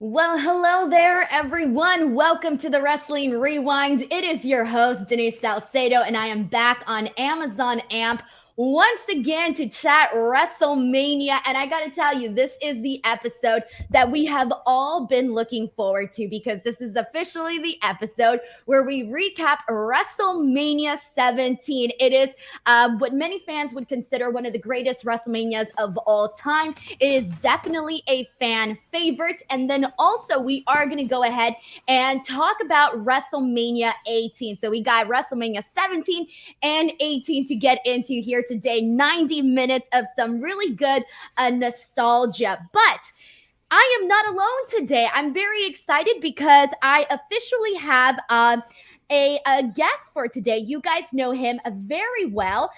Well, hello there, everyone. Welcome to the Wrestling Rewind. It is your host, Denise Salcedo, and I am back on Amazon AMP once again to chat WrestleMania. And I got to tell you, this is the episode that we have all been looking forward to because this is officially the episode where we recap WrestleMania 17. It is what many fans would consider one of the greatest WrestleManias of all time. It is definitely a fan favorite. And then also, we are going to go ahead and talk about WrestleMania 18. So we got WrestleMania 17 and 18 to get into here today. 90 minutes of some really good nostalgia. But I am not alone today. I'm very excited because I officially have a guest for today. You guys know him very well.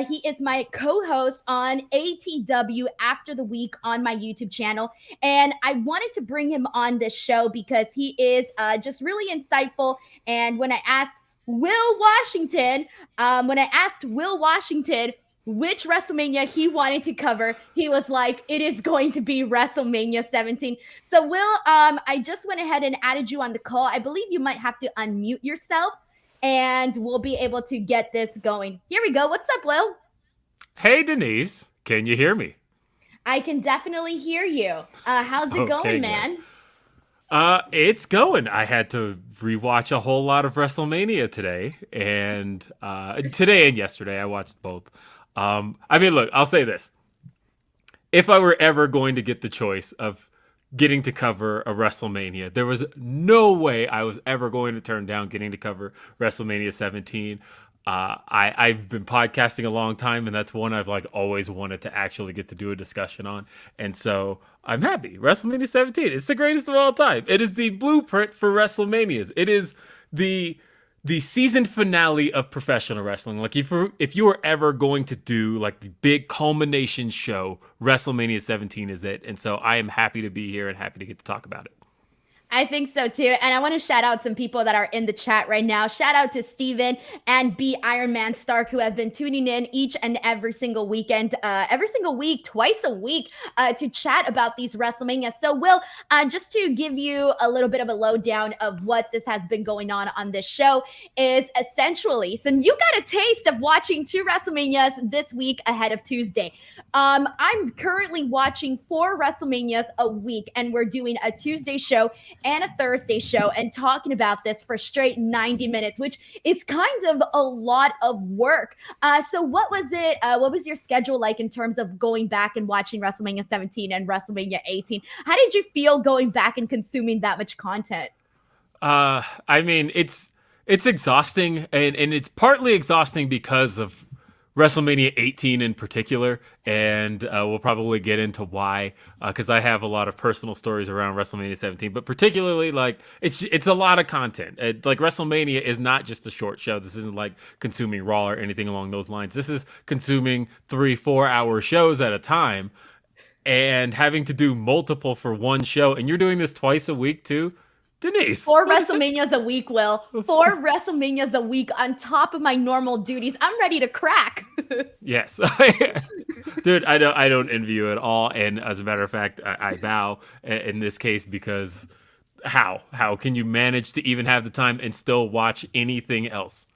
He is my co-host on ATW After the Week on my YouTube channel, and I wanted to bring him on this show because he is just really insightful. And when I asked Will Washington which WrestleMania he wanted to cover, he was like, it is going to be WrestleMania 17. So, Will, I just went ahead and added you on the call. I believe you might have to unmute yourself and we'll be able to get this going. Here we go. What's up, Will? Hey, Denise, can you hear me? I can definitely hear you. How's it Okay, going, good. man? It's going. I had to rewatch a whole lot of WrestleMania today, and today and yesterday I watched both. Look, I'll say this: if I were ever going to get the choice of getting to cover a WrestleMania, there was no way I was ever going to turn down getting to cover WrestleMania 17. I've been podcasting a long time, and that's one I've like always wanted to actually get to do a discussion on, and so I'm happy. WrestleMania 17, it's the greatest of all time. It is the blueprint for WrestleManias. It is the the season finale of professional wrestling. Like if you were ever going to do like the big culmination show, WrestleMania 17 is it. And so I am happy to be here and happy to get to talk about it. I think so too. And I want to shout out some people that are in the chat right now. Shout out to Steven and B Iron Man Stark, who have been tuning in each and every single weekend, every single week, twice a week, to chat about these WrestleMania. So, Will, just to give you a little bit of a lowdown of what this has been going on this show, is essentially, so you got a taste of watching two WrestleManias this week ahead of Tuesday. I'm currently watching four WrestleManias a week, and we're doing a Tuesday show and a Thursday show and talking about this for straight 90 minutes, which is kind of a lot of work. So what was it? What was your schedule like in terms of going back and watching WrestleMania 17 and WrestleMania 18? How did you feel going back and consuming that much content? Uh, it's exhausting, and it's partly exhausting because of WrestleMania 18 in particular, and we'll probably get into why, because I have a lot of personal stories around WrestleMania 17, but particularly like it's a lot of content. Like WrestleMania is not just a short show. This isn't like consuming Raw or anything along those lines. This is consuming 3-4 hour shows at a time, and having to do multiple for one show, and you're doing this twice a week too. Denise, Four what is it? WrestleManias a week, Will. Four WrestleManias a week on top of my normal duties. I'm ready to crack. Yes, dude, I don't envy you at all. And as a matter of fact, I bow in this case because how can you manage to even have the time and still watch anything else?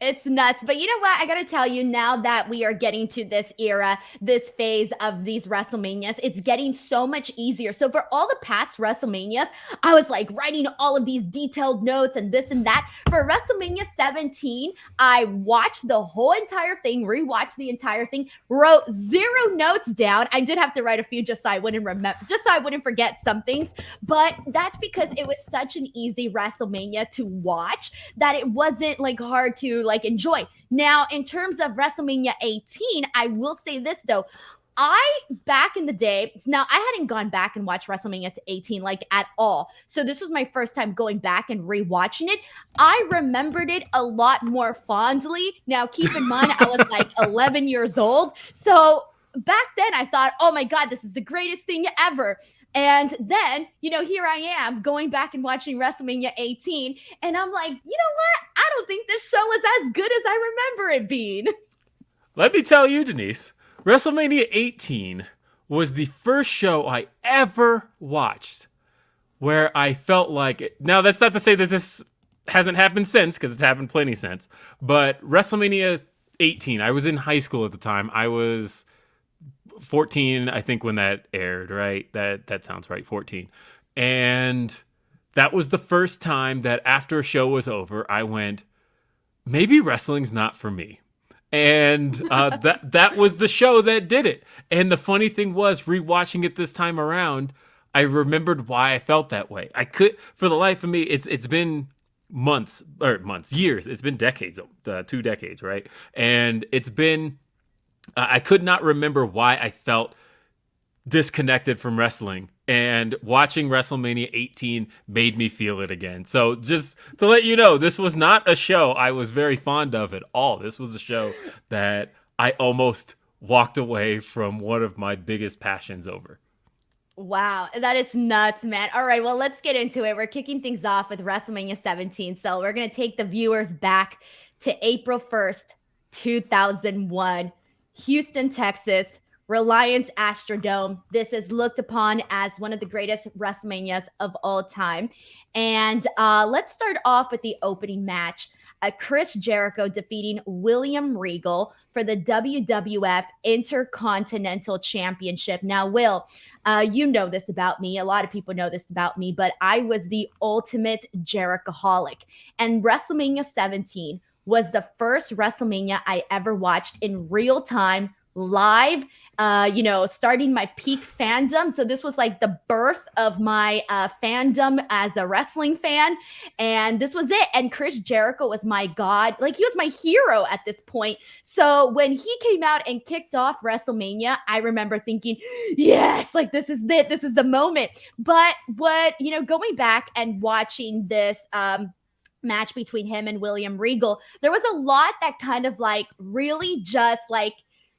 It's nuts. But you know what? I got to tell you, now that we are getting to this era, this phase of these WrestleManias, it's getting so much easier. So for all the past WrestleManias, I was like writing all of these detailed notes and this and that. For WrestleMania 17, I watched the whole entire thing, rewatched the entire thing, wrote zero notes down. I did have to write a few just so I wouldn't remember, just so I wouldn't forget some things. But that's because it was such an easy WrestleMania to watch that it wasn't like hard to like enjoy. Now, in terms of WrestleMania 18, I will say this though. I back in the day, now I hadn't gone back and watched WrestleMania 18 like at all. So this was my first time going back and rewatching it. I remembered it a lot more fondly. Now, keep in mind, I was like 11 years old. So back then I thought, oh my God, this is the greatest thing ever. And then, here I am going back and watching WrestleMania 18. And I'm like, you know what? I don't think this show is as good as I remember it being. Let me tell you, Denise, WrestleMania 18 was the first show I ever watched where I felt like, now that's not to say that this hasn't happened since, because it's happened plenty since, but WrestleMania 18, I was in high school at the time. I was 14, I think, when that aired, right? That sounds right, 14. And that was the first time that after a show was over, I went, maybe wrestling's not for me. And that was the show that did it. And the funny thing was, rewatching it this time around, I remembered why I felt that way. I could, for the life of me, it's been years. It's been decades, 2 decades, right? And it's been, I could not remember why I felt disconnected from wrestling, and watching WrestleMania 18 made me feel it again. So just to let you know, this was not a show I was very fond of at all. This was a show that I almost walked away from one of my biggest passions over. Wow, that is nuts, man. All right, well, let's get into it. We're kicking things off with WrestleMania 17. So we're going to take the viewers back to April 1st, 2001, Houston, Texas, Reliance Astrodome. This is looked upon as one of the greatest WrestleManias of all time. And let's start off with the opening match. Chris Jericho defeating William Regal for the WWF Intercontinental Championship. Now, Will, you know this about me. A lot of people know this about me, but I was the ultimate Jerichoholic. And WrestleMania 17 was the first WrestleMania I ever watched in real time, live, starting my peak fandom. So this was like the birth of my fandom as a wrestling fan. And this was it. And Chris Jericho was my god. Like, he was my hero at this point. So when he came out and kicked off WrestleMania, I remember thinking, yes, like, this is it. This is the moment. But going back and watching this, match between him and William Regal, there was a lot that kind of like really just like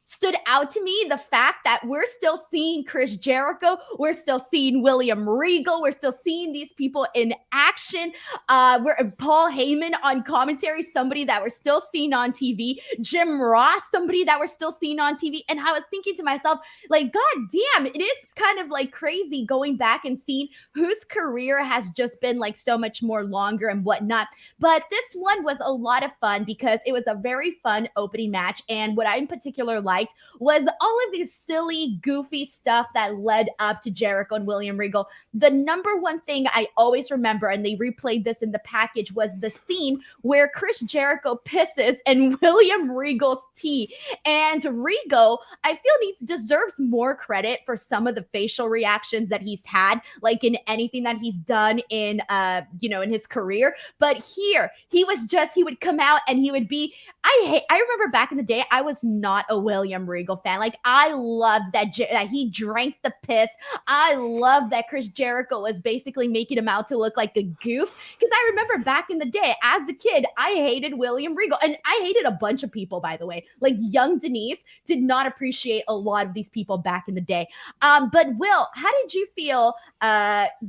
stood out to me. The fact that we're still seeing Chris Jericho, we're still seeing William Regal, we're still seeing these people in action. We're Paul Heyman on commentary, somebody that we're still seeing on TV. Jim Ross, somebody that we're still seeing on TV. And I was thinking to myself, like, God damn, it is kind of like crazy going back and seeing whose career has just been like so much more longer and whatnot. But this one was a lot of fun because it was a very fun opening match. And what I in particular liked was all of this silly, goofy stuff that led up to Jericho and William Regal. The number one thing I always remember, and they replayed this in the package, was the scene where Chris Jericho pisses in William Regal's tea. And Regal, I feel, deserves more credit for some of the facial reactions that he's had, like in anything that he's done in in his career. But here, he would come out and he would be, I remember back in the day, I was not a William Regal fan. Like, I loved that he drank the piss. I loved that Chris Jericho was basically making him out to look like a goof. Because I remember back in the day, as a kid, I hated William Regal. And I hated a bunch of people, by the way. Like, young Denise did not appreciate a lot of these people back in the day. But Will, how did you feel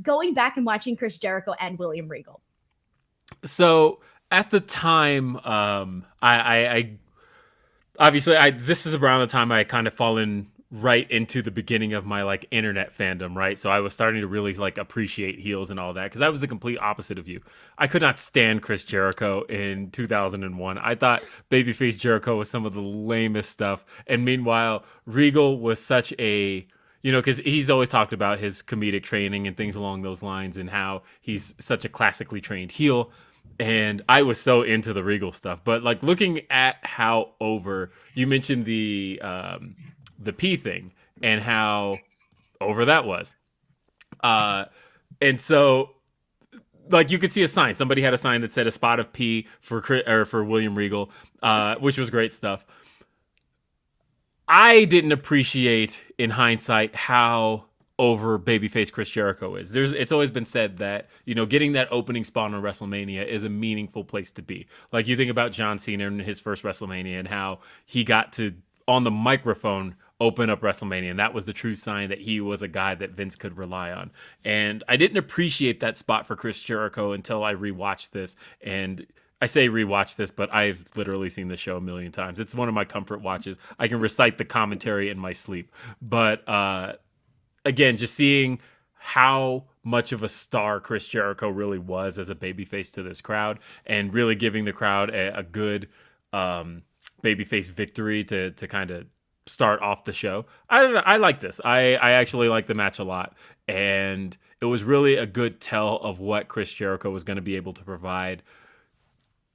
going back and watching Chris Jericho and William Regal? So at the time, I obviously, this is around the time I kind of fallen right into the beginning of my like internet fandom, right? So I was starting to really like appreciate heels and all that, because I was the complete opposite of you. I could not stand Chris Jericho in 2001. I thought babyface Jericho was some of the lamest stuff, and meanwhile Regal was such a, because he's always talked about his comedic training and things along those lines, and how he's such a classically trained heel. And I was so into the Regal stuff. But like, looking at how over, you mentioned the P thing and how over that was. And so, like, you could see a sign. Somebody had a sign that said a spot of P for William Regal, which was great stuff. I didn't appreciate in hindsight how over babyface Chris Jericho is. It's always been said that, getting that opening spot on WrestleMania is a meaningful place to be. Like, you think about John Cena in his first WrestleMania and how he got to, on the microphone, open up WrestleMania, and that was the true sign that he was a guy that Vince could rely on. And I didn't appreciate that spot for Chris Jericho until I rewatched this. And I say rewatch this, but I've literally seen the show a million times. It's one of my comfort watches. I can recite the commentary in my sleep. But again, just seeing how much of a star Chris Jericho really was as a babyface to this crowd, and really giving the crowd a good babyface victory to kind of start off the show. I don't know. I like this. I actually like the match a lot, and it was really a good tell of what Chris Jericho was going to be able to provide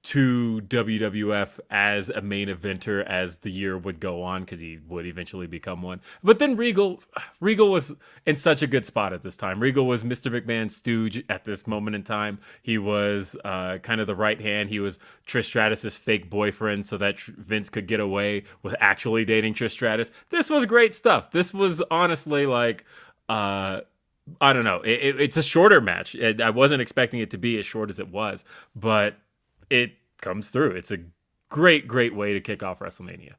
to WWF as a main eventer as the year would go on, because he would eventually become one. But then Regal was in such a good spot at this time. Regal was Mr. McMahon's stooge at this moment in time. He was kind of the right hand. He was Trish Stratus's fake boyfriend, so that Vince could get away with actually dating Trish Stratus. This was great stuff. This was honestly like I don't know. It's a shorter match. I wasn't expecting it to be as short as it was, but it comes through. It's a great way to kick off WrestleMania.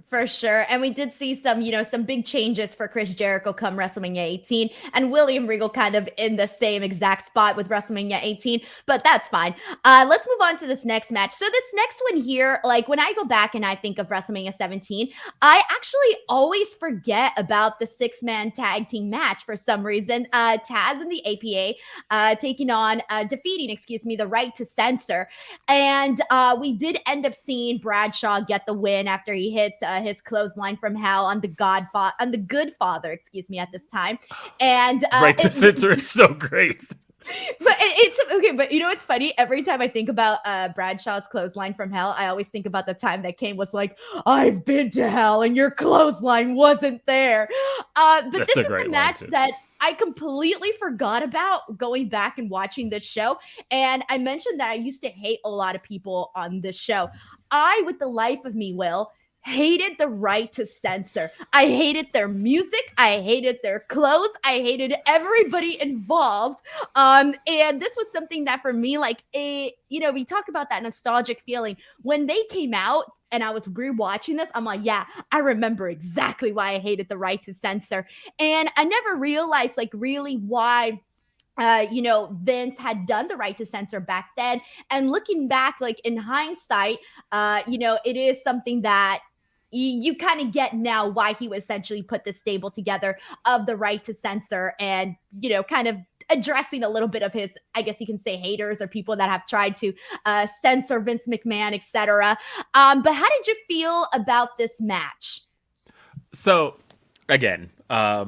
For sure. And we did see some big changes for Chris Jericho come WrestleMania 18, and William Regal kind of in the same exact spot with WrestleMania 18, but that's fine. Let's move on to this next match. So this next one here, like when I go back and I think of WrestleMania 17, I actually always forget about the 6-man tag team match for some reason. Taz and the APA defeating the Right to Censor. And we did end up seeing Bradshaw get the win after he hits his clothesline from hell on the Good Father, at this time. And Right to Censor is so great. But it's okay. But you know what's funny? Every time I think about Bradshaw's clothesline from hell, I always think about the time that Kane was like, "I've been to hell and your clothesline wasn't there." But That's this is the match too. that I completely forgot about going back and watching this show. And I mentioned that I used to hate a lot of people on this show. I, with the life of me, Will, hated the Right to Censor. I hated their music. I hated their clothes. I hated everybody involved. And this was something that for me, we talk about that nostalgic feeling. When they came out and I was rewatching this, I'm like, yeah, I remember exactly why I hated the Right to Censor. And I never realized really why Vince had done the Right to Censor back then. And looking back, in hindsight, it is something that you kind of get now why he would essentially put this stable together of the Right to Censor, and, kind of addressing a little bit of his, I guess you can say, haters or people that have tried to censor Vince McMahon, etc. But how did you feel about this match? So, again, I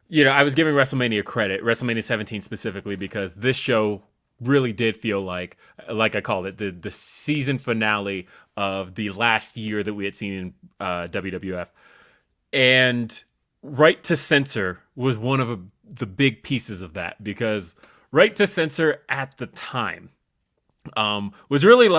was giving WrestleMania credit, WrestleMania 17 specifically, because this show really did feel like I called it, the season finale of the last year that we had seen in WWF. And Right to Censor was one of the big pieces of that, because Right to Censor at the time was really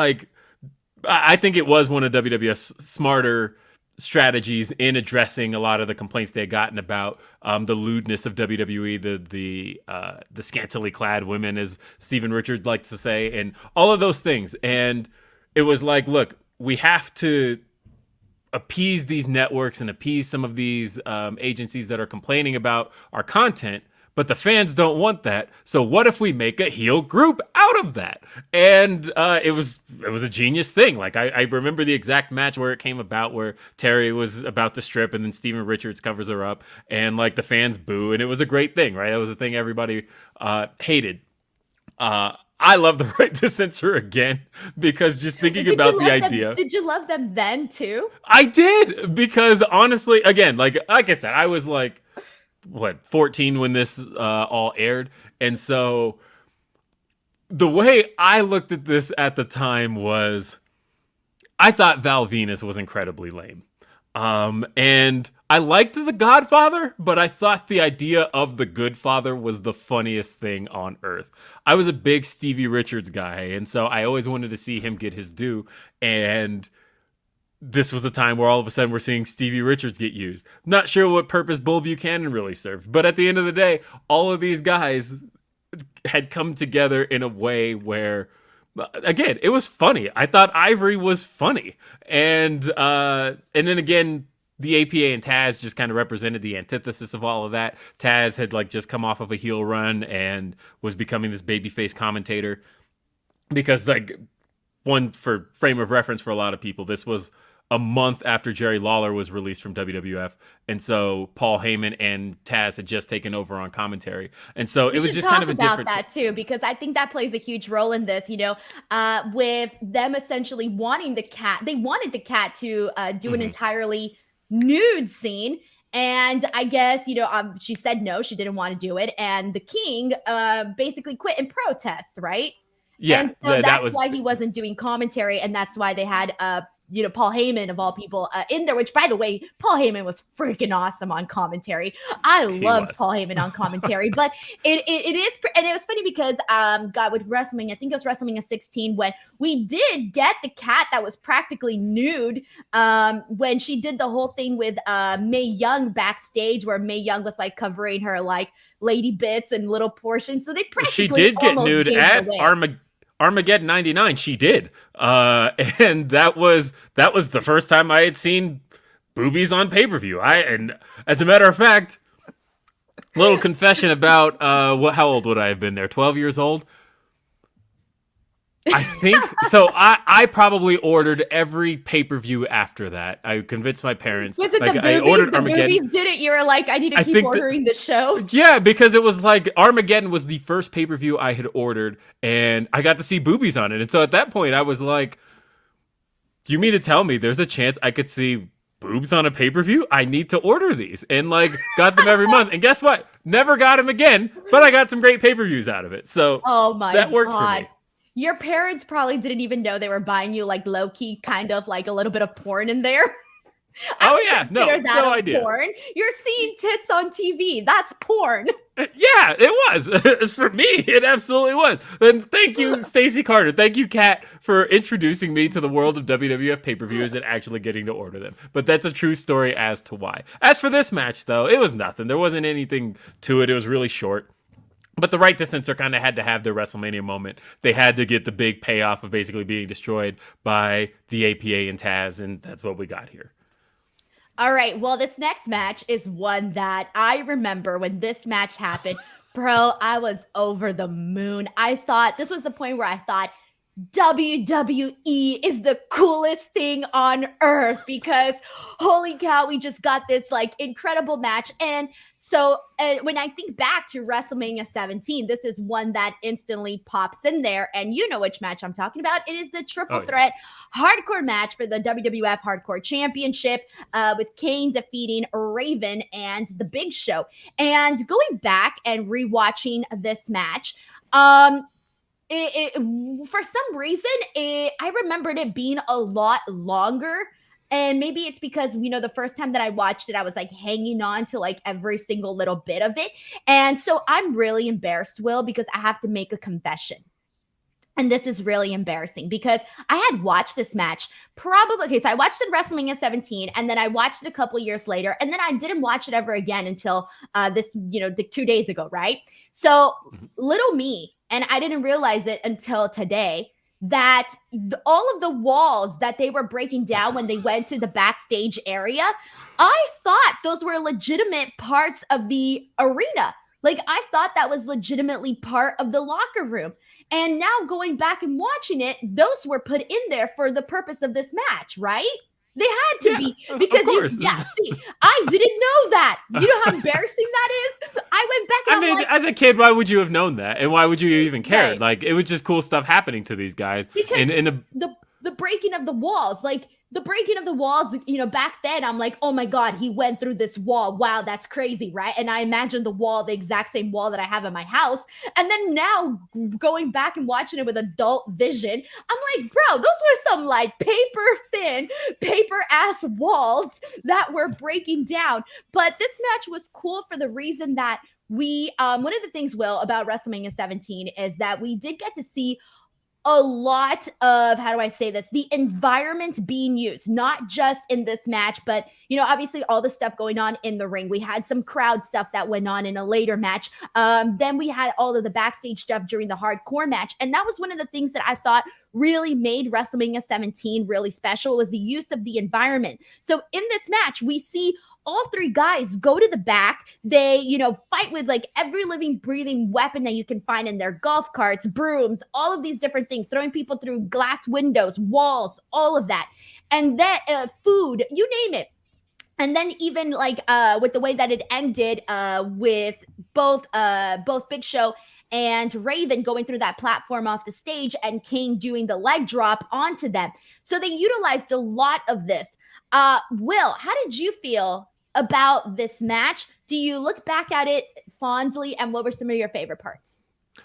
I think it was one of WWF's smarter strategies in addressing a lot of the complaints they had gotten about the lewdness of WWE, the scantily clad women, as Steven Richards liked to say, and all of those things. And it was like, look, we have to appease these networks and appease some of these agencies that are complaining about our content, but the fans don't want that. So what if we make a heel group out of that? And it was a genius thing. I remember the exact match where it came about, where Terry was about to strip and then Steven Richards covers her up, and the fans boo, and it was a great thing, right? That was a thing everybody hated. I love the Right to Censor again, because just thinking about the idea. Did you love them then too? I did, because honestly, again, like I said, I was 14 when this all aired. And so the way I looked at this at the time was, I thought Val Venus was incredibly lame. And I liked The Godfather, but I thought the idea of The Good Father was the funniest thing on earth. I was a big Stevie Richards guy, and so I always wanted to see him get his due. And this was a time where all of a sudden we're seeing Stevie Richards get used. Not sure what purpose Bull Buchanan really served, but at the end of the day, all of these guys had come together in a way where, again, it was funny. I thought Ivory was funny. And then again, the APA and Taz just kind of represented the antithesis of all of that. Taz had just come off of a heel run and was becoming this babyface commentator, because one, for frame of reference for a lot of people, this was a month after Jerry Lawler was released from WWF. And so Paul Heyman and Taz had just taken over on commentary. And so We it was should just kind talk of a about different. that too, because I think that plays a huge role in this, with them essentially wanting the cat. They wanted the cat to do an entirely nude scene. And I guess, she said no, she didn't want to do it. And the king basically quit in protest, right? Yeah, And so that that's was. why he wasn't doing commentary. And that's why they had Paul Heyman of all people in there, which by the way, Paul Heyman was freaking awesome on commentary. I loved Paul Heyman on commentary, but it is, and it was funny because God, with WrestleMania, I think it was WrestleMania 16 when we did get the cat that was practically nude when she did the whole thing with Mae Young backstage where Mae Young was like covering her like lady bits and little portions. So they She practically did get almost nude gave at away. Armageddon 99. She did. And that was the first time I had seen boobies on pay-per-view. And as a matter of fact, little confession about how old would I have been there? 12 years old? I think so. I probably ordered every pay-per-view after that. I convinced my parents. Was it like the boobies? I ordered The Armageddon. boobies did it. You were like, I need to keep ordering the show. Yeah, because it was like Armageddon was the first pay-per-view I had ordered, and I got to see boobies on it. And so at that point, I was like, "Do you mean to tell me there's a chance I could see boobs on a pay-per-view? I need to order these." And like, got them every month. And guess what? Never got them again, but I got some great pay-per-views out of it. So that worked for me. Your parents probably didn't even know they were buying you like low key, kind of like a little bit of porn in there. Oh yeah, no idea. Porn. You're seeing tits on TV. That's porn. Yeah, it was. For me, it absolutely was. And thank you, Stacey Carter. Thank you, Kat, for introducing me to the world of WWF pay-per-views and actually getting to order them. But that's a true story as to why. As for this match, though, it was nothing. There wasn't anything to it. It was really short. But the Right to Censor kind of had to have their WrestleMania moment. They had to get the big payoff of basically being destroyed by the APA and Taz, and that's what we got here. All right. Well, this next match is one that I remember when this match happened. Bro, I was over the moon. I thought this was the point where I thought WWE is the coolest thing on earth because holy cow, we just got this like incredible match. And so when I think back to WrestleMania 17, this is one that instantly pops in there. And you know which match I'm talking about. It is the triple threat hardcore match for the WWF Hardcore Championship with Kane defeating Raven and The Big Show. And going back and rewatching this match, for some reason, I remembered it being a lot longer. And maybe it's because, the first time that I watched it, I was like hanging on to like every single little bit of it. And so I'm really embarrassed, Will, because I have to make a confession. And this is really embarrassing because I had watched this match so I watched it WrestleMania 17 and then I watched it a couple years later and then I didn't watch it ever again until this, 2 days ago, right? So little me, and I didn't realize it until today, that all of the walls that they were breaking down when they went to the backstage area, I thought those were legitimate parts of the arena. Like, I thought that was legitimately part of the locker room. And now going back and watching it, those were put in there for the purpose of this match, right? They had to be because I didn't know that. You know how embarrassing that is? I went back and as a kid, why would you have known that? And why would you even care? Right. Like, it was just cool stuff happening to these guys. Because the breaking of the walls, like the breaking of the walls, back then I'm like, oh my God, he went through this wall. Wow, that's crazy, right? And I imagined the wall, the exact same wall that I have in my house. And then now going back and watching it with adult vision, I'm like, bro, those were some like paper thin, paper ass walls that were breaking down. But this match was cool for the reason that we, one of the things, Will, about WrestleMania 17 is that we did get to see a lot of, how do I say this, the environment being used, not just in this match, but, obviously all the stuff going on in the ring. We had some crowd stuff that went on in a later match. Then we had all of the backstage stuff during the hardcore match. And that was one of the things that I thought really made WrestleMania 17 really special was the use of the environment. So in this match, we see all three guys go to the back. They, fight with like every living, breathing weapon that you can find in their golf carts, brooms, all of these different things, throwing people through glass windows, walls, all of that. And that food, you name it. And then even like with the way that it ended with both Big Show and Raven going through that platform off the stage and Kane doing the leg drop onto them. So they utilized a lot of this. Will, how did you feel about this match? Do you look back at it fondly, and what were some of your favorite parts?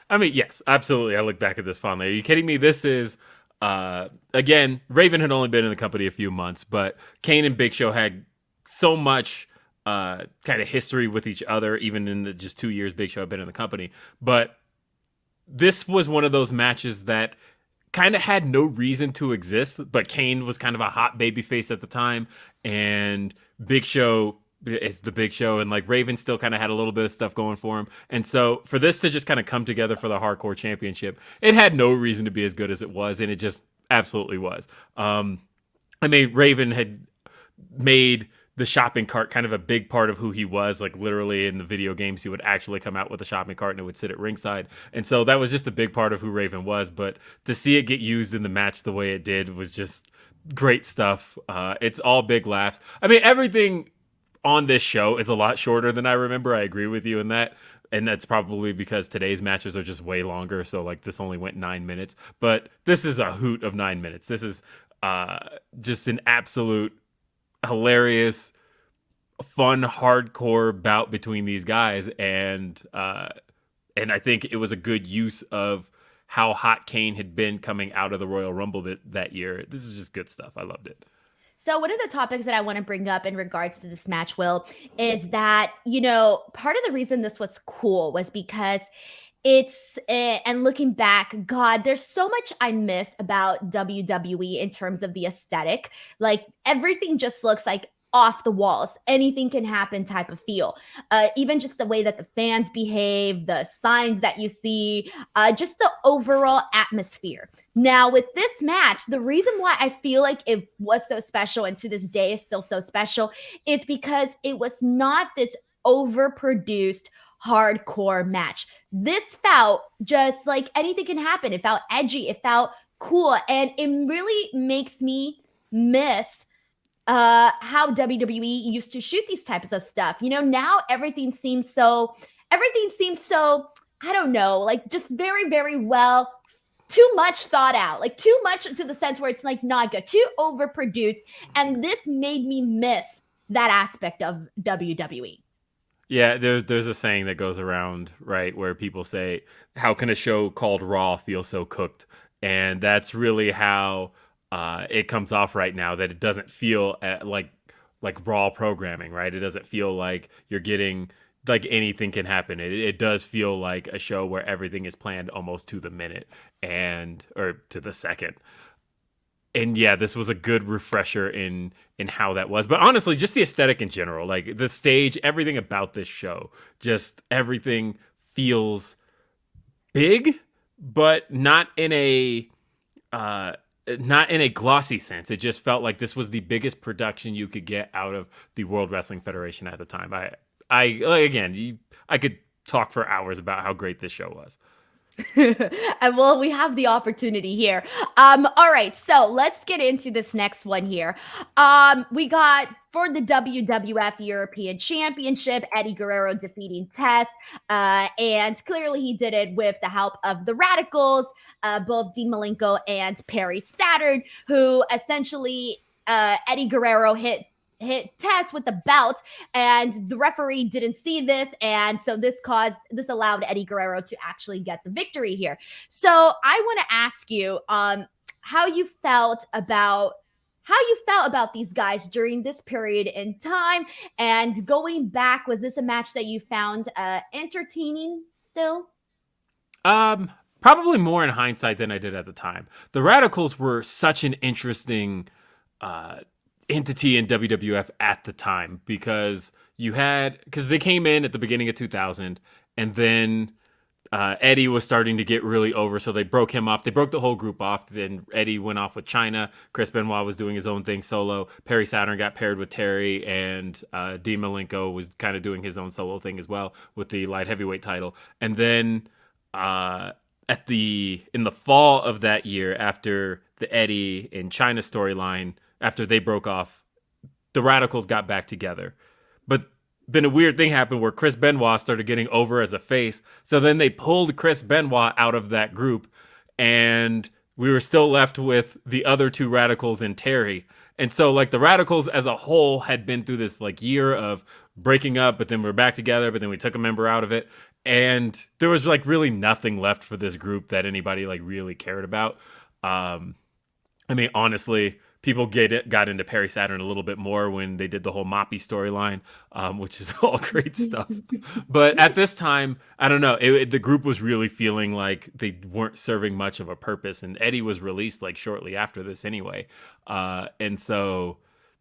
I mean, yes, absolutely. I look back at this fondly. Are you kidding me? This is, again, Raven had only been in the company a few months, but Kane and Big Show had so much kind of history with each other, even in the just 2 years Big Show had been in the company. But this was one of those matches that kind of had no reason to exist, but Kane was kind of a hot baby face at the time, and Big Show is the Big Show, and like Raven still kind of had a little bit of stuff going for him. And so for this to just kind of come together for the Hardcore Championship, it had no reason to be as good as it was, and it just absolutely was. I mean, Raven had made the shopping cart kind of a big part of who he was. Like literally in the video games, he would actually come out with a shopping cart and it would sit at ringside. And so that was just a big part of who Raven was. But to see it get used in the match the way it did was just great stuff. It's all big laughs. I mean, everything on this show is a lot shorter than I remember. I agree with you in that. And that's probably because today's matches are just way longer. So like this only went 9 minutes, but this is a hoot of 9 minutes. This is just an absolute hilarious, fun, hardcore bout between these guys, and I think it was a good use of how hot Kane had been coming out of the Royal Rumble that year. This is just good stuff. I loved it. So one of the topics that I want to bring up in regards to this match, Will, is that, part of the reason this was cool was because and looking back, God, there's so much I miss about WWE in terms of the aesthetic. Like everything just looks like off the walls, anything can happen type of feel. Even just the way that the fans behave, the signs that you see, just the overall atmosphere. Now, with this match, the reason why I feel like it was so special and to this day is still so special is because it was not this overproduced hardcore match. This felt just like anything can happen. It felt edgy. It felt cool. And it really makes me miss how WWE used to shoot these types of stuff. Now everything seems so, I don't know, like just very, very well, too much thought out, like too much to the sense where it's like not good, too overproduced. And this made me miss that aspect of WWE. Yeah, there's a saying that goes around, right, where people say, how can a show called Raw feel so cooked? And that's really how it comes off right now, that it doesn't feel like Raw programming, right? It doesn't feel like you're getting, like anything can happen. It does feel like a show where everything is planned almost to the minute or to the second. And yeah, this was a good refresher in how that was. But honestly, just the aesthetic in general, like the stage, everything about this show, just everything feels big, but not in a glossy sense. It just felt like this was the biggest production you could get out of the World Wrestling Federation at the time. I could talk for hours about how great this show was. And well, we have the opportunity here. All right, so let's get into this next one here. We got for the WWF European Championship, Eddie Guerrero defeating Test, and clearly he did it with the help of the Radicals, both Dean Malenko and Perry Saturn, who essentially Eddie Guerrero hit Test with the belt, and the referee didn't see this, and so this allowed Eddie Guerrero to actually get the victory here. So I want to ask you how you felt about these guys during this period in time, and going back, was this a match that you found entertaining still? Probably more in hindsight than I did at the time. The Radicals were such an interesting entity in WWF at the time, because they came in at the beginning of 2000, and then Eddie was starting to get really over, so they broke him off. They broke the whole group off. Then Eddie went off with China. Chris Benoit was doing his own thing solo. Perry Saturn got paired with Terry, and Dean Malenko was kind of doing his own solo thing as well with the light heavyweight title. And then in the fall of that year, after the Eddie and China storyline, after they broke off, the Radicals got back together. But then a weird thing happened where Chris Benoit started getting over as a face. So then they pulled Chris Benoit out of that group, and we were still left with the other two Radicals and Terry. And so like the Radicals as a whole had been through this like year of breaking up, but then we're back together, but then we took a member out of it. And there was like really nothing left for this group that anybody like really cared about. I mean, honestly, people got into Perry Saturn a little bit more when they did the whole Moppy storyline, which is all great stuff. But at this time, I don't know. The group was really feeling like they weren't serving much of a purpose, and Eddie was released like shortly after this anyway. And so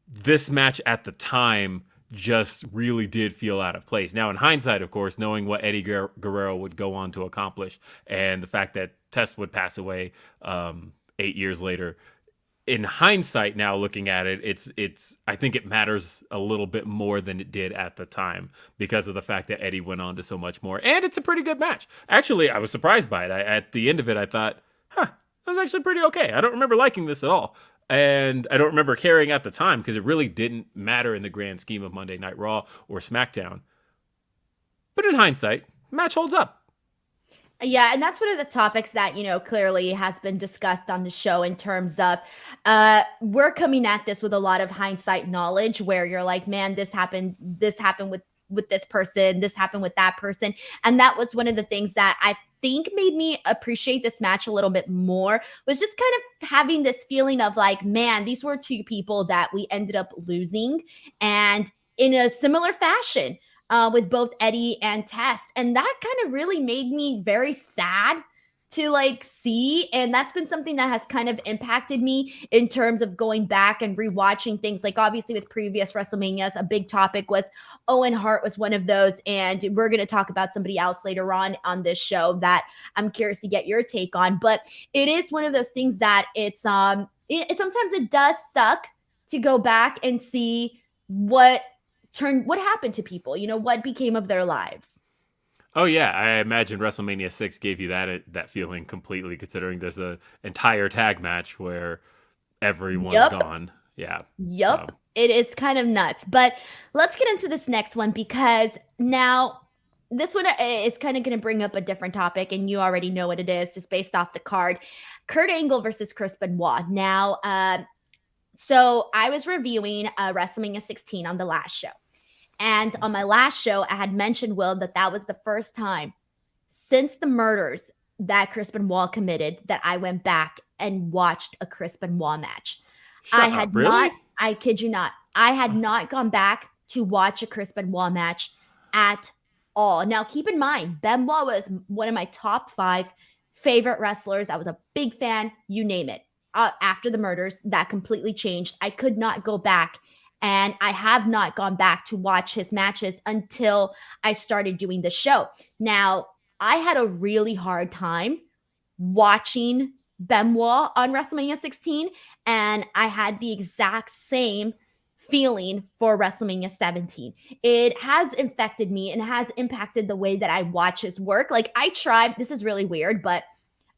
this match at the time just really did feel out of place. Now, in hindsight, of course, knowing what Eddie Guerrero would go on to accomplish, and the fact that Test would pass away 8 years later, in hindsight now looking at it, it's I think it matters a little bit more than it did at the time because of the fact that Eddie went on to so much more. And it's a pretty good match. Actually, I was surprised by it. At the end of it, I thought, that was actually pretty okay. I don't remember liking this at all. And I don't remember caring at the time because it really didn't matter in the grand scheme of Monday Night Raw or SmackDown. But in hindsight, match holds up. Yeah, and that's one of the topics that, clearly has been discussed on the show in terms of we're coming at this with a lot of hindsight knowledge where you're like, man, this happened with this person, this happened with that person. And that was one of the things that I think made me appreciate this match a little bit more, was just kind of having this feeling of like, man, these were two people that we ended up losing, and in a similar fashion. With both Eddie and Test. And that kind of really made me very sad to like see. And that's been something that has kind of impacted me in terms of going back and rewatching things. Like obviously with previous WrestleManias, a big topic was Owen Hart was one of those. And we're going to talk about somebody else later on this show that I'm curious to get your take on. But it is one of those things that sometimes it does suck to go back and see what happened to people, what became of their lives. Oh yeah, I imagine WrestleMania 6 gave you that feeling completely, considering there's an entire tag match where everyone's gone. Yeah. Yep. So. It is kind of nuts. But let's get into this next one, because now this one is kind of going to bring up a different topic, and you already know what it is just based off the card. Kurt Angle versus Chris Benoit. Now, so I was reviewing WrestleMania 16 on the last show. And on my last show, I had mentioned, Will, that was the first time since the murders that Chris Benoit committed that I went back and watched a Chris Benoit match. I kid you not, I had not gone back to watch a Chris Benoit match at all. Now, keep in mind, Benoit was one of my top 5 favorite wrestlers. I was a big fan, you name it. After the murders, that completely changed. I could not go back. And I have not gone back to watch his matches until I started doing the show. Now, I had a really hard time watching Benoit on WrestleMania 16, and I had the exact same feeling for WrestleMania 17. It has infected me and has impacted the way that I watch his work. Like this is really weird, but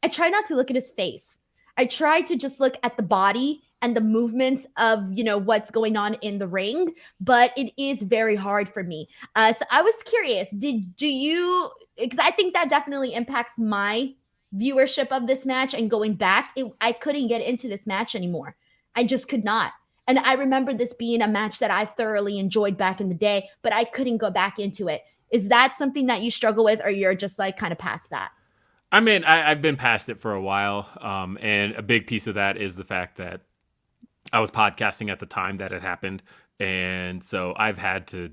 I try not to look at his face. I try to just look at the body and the movements of, what's going on in the ring, but it is very hard for me. So I was curious, do you, because I think that definitely impacts my viewership of this match and going back, I couldn't get into this match anymore. I just could not. And I remember this being a match that I thoroughly enjoyed back in the day, but I couldn't go back into it. Is that something that you struggle with, or you're just like kind of past that? I mean, I've been past it for a while. And a big piece of that is the fact that I was podcasting at the time that it happened. And so I had to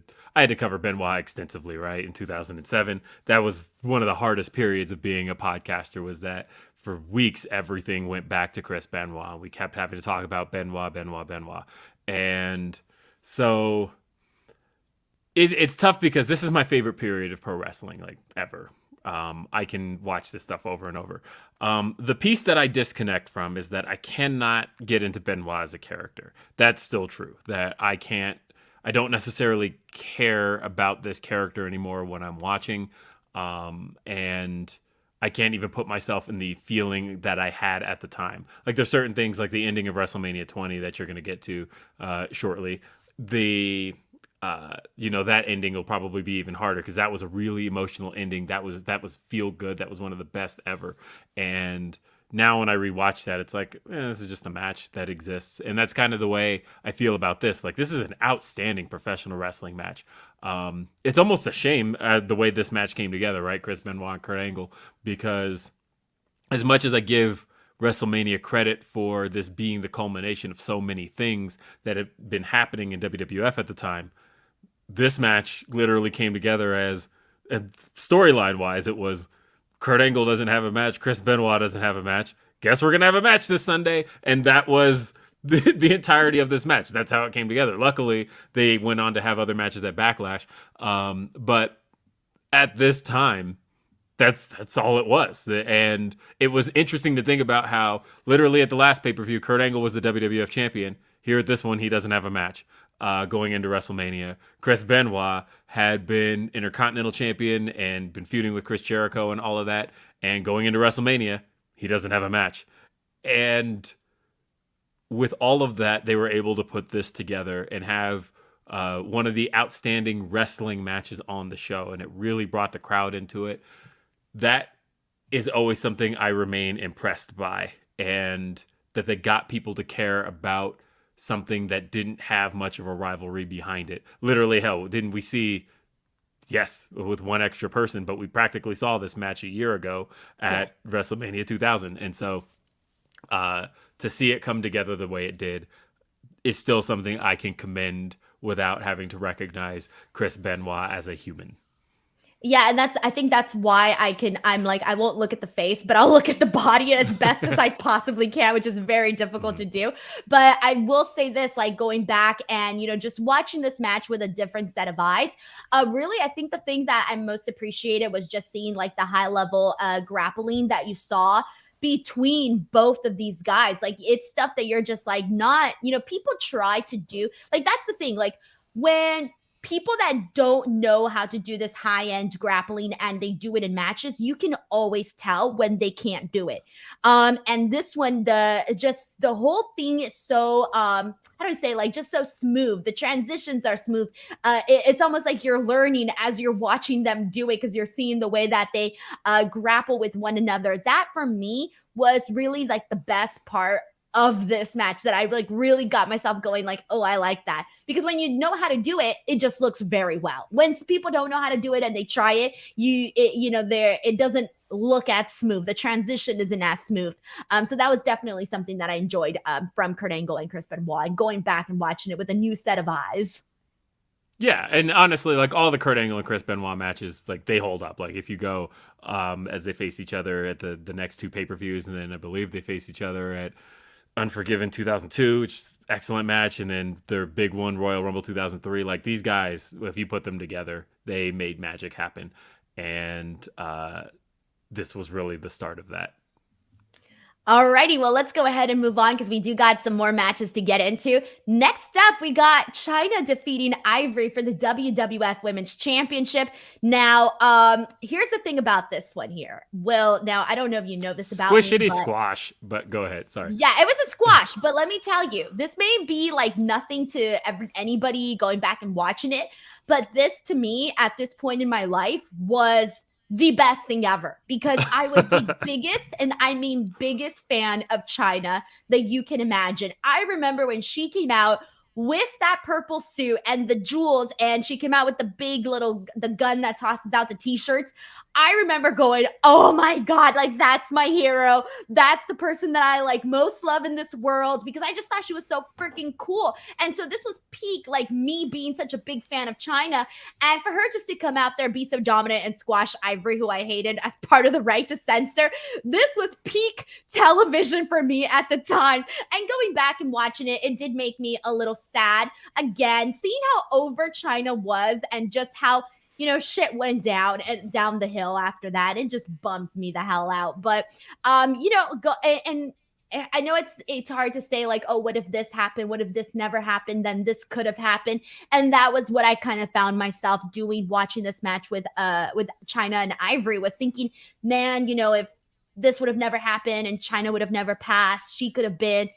cover Benoit extensively, right? In 2007, that was one of the hardest periods of being a podcaster, was that for weeks, everything went back to Chris Benoit. We kept having to talk about Benoit. And so it's tough because this is my favorite period of pro wrestling, like ever. I can watch this stuff over and over. The piece that I disconnect from is that I cannot get into Benoit as a character. That's still true. That I don't necessarily care about this character anymore when I'm watching. And I can't even put myself in the feeling that I had at the time. Like there's certain things like the ending of WrestleMania 20 that you're going to get to shortly. That ending will probably be even harder because that was a really emotional ending. That was feel good. That was one of the best ever. And now when I rewatch that, it's like this is just a match that exists, and that's kind of the way I feel about this. Like this is an outstanding professional wrestling match. It's almost a shame the way this match came together, right? Chris Benoit and Kurt Angle, because as much as I give WrestleMania credit for this being the culmination of so many things that had been happening in WWF at the time, this match literally came together as storyline wise, it was Kurt Angle doesn't have a match, Chris Benoit doesn't have a match. Guess we're gonna have a match this Sunday, and that was the entirety of this match. That's how it came together. Luckily, they went on to have other matches at Backlash, but at this time, that's all it was. And it was interesting to think about how literally at the last pay-per-view, Kurt Angle was the WWF champion. Here at this one, he doesn't have a match. Going into WrestleMania, Chris Benoit had been Intercontinental Champion and been feuding with Chris Jericho and all of that. And going into WrestleMania, he doesn't have a match. And with all of that, they were able to put this together and have one of the outstanding wrestling matches on the show. And it really brought the crowd into it. That is always something I remain impressed by. And that they got people to care about something that didn't have much of a rivalry behind it. Literally, hell, didn't we see, yes, with one extra person, but we practically saw this match a year ago at WrestleMania 2000. And so to see it come together the way it did is still something I can commend without having to recognize Chris Benoit as a human. Yeah, and I think that's why I'm like, I won't look at the face, but I'll look at the body as best as I possibly can, which is very difficult to do. But I will say this, like going back and, just watching this match with a different set of eyes, really, I think the thing that I most appreciated was just seeing like the high level grappling that you saw between both of these guys. Like it's stuff that you're just like not, people try to do. Like that's the thing, like when people that don't know how to do this high-end grappling and they do it in matches, you can always tell when they can't do it. And this one, the whole thing is so how do I say, like just so smooth. The transitions are smooth. It's almost like you're learning as you're watching them do it because you're seeing the way that they grapple with one another. That for me was really like the best part of this match, that I like really got myself going like, oh, I like that. Because when you know how to do it, it just looks very well. When people don't know how to do it and they try it, it doesn't look as smooth. The transition isn't as smooth. So that was definitely something that I enjoyed from Kurt Angle and Chris Benoit, and going back and watching it with a new set of eyes. Yeah, and honestly, like all the Kurt Angle and Chris Benoit matches, like they hold up. Like if you go as they face each other at the next two pay-per-views, and then I believe they face each other at Unforgiven 2002, which is an excellent match, and then their big one, Royal Rumble 2003. Like these guys, if you put them together, they made magic happen, and this was really the start of that. Alrighty, well, let's go ahead and move on because we do got some more matches to get into. Next up, we got China defeating Ivory for the WWF Women's Championship. Now, here's the thing about this one here. Well, now, I don't know if you know this about Squishity squash, but go ahead. Sorry. Yeah, it was a squash, but let me tell you, this may be like nothing to anybody going back and watching it, but this to me at this point in my life was the best thing ever, because I was the biggest, and I mean biggest fan of China that you can imagine. I remember when she came out with that purple suit and the jewels, and she came out with the big the gun that tosses out the t-shirts. I remember going, oh my God, like that's my hero. That's the person that I like most love in this world, because I just thought she was so freaking cool. And so this was peak, like me being such a big fan of China. And for her just to come out there, be so dominant and squash Ivory, who I hated, as part of the right to censor, this was peak television for me at the time. And going back and watching it, it did make me a little sad. Again, seeing how over China was, and just how shit went down and down the hill after that. It just bums me the hell out. But go and I know it's hard to say like, oh, what if this happened? What if this never happened? Then this could have happened. And that was what I kind of found myself doing watching this match with China and Ivory, was thinking, man, if this would have never happened and China would have never passed, she could have been,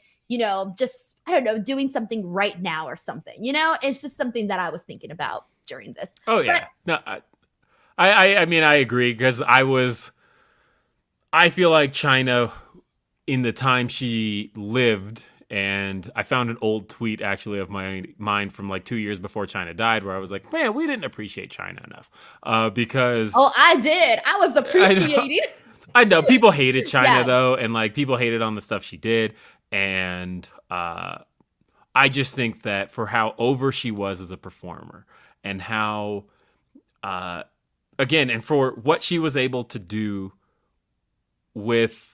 just, I don't know, doing something right now or something. It's just something that I was thinking about during this. Oh yeah. No, I mean, I agree, because I feel like China, in the time she lived, and I found an old tweet actually of mine from like 2 years before China died, where I was like, man, we didn't appreciate China enough, because Oh, I did. I was appreciating. I know people hated China Yes. though, and like people hated on the stuff she did, and I just think that for how over she was as a performer, and how again, and for what she was able to do with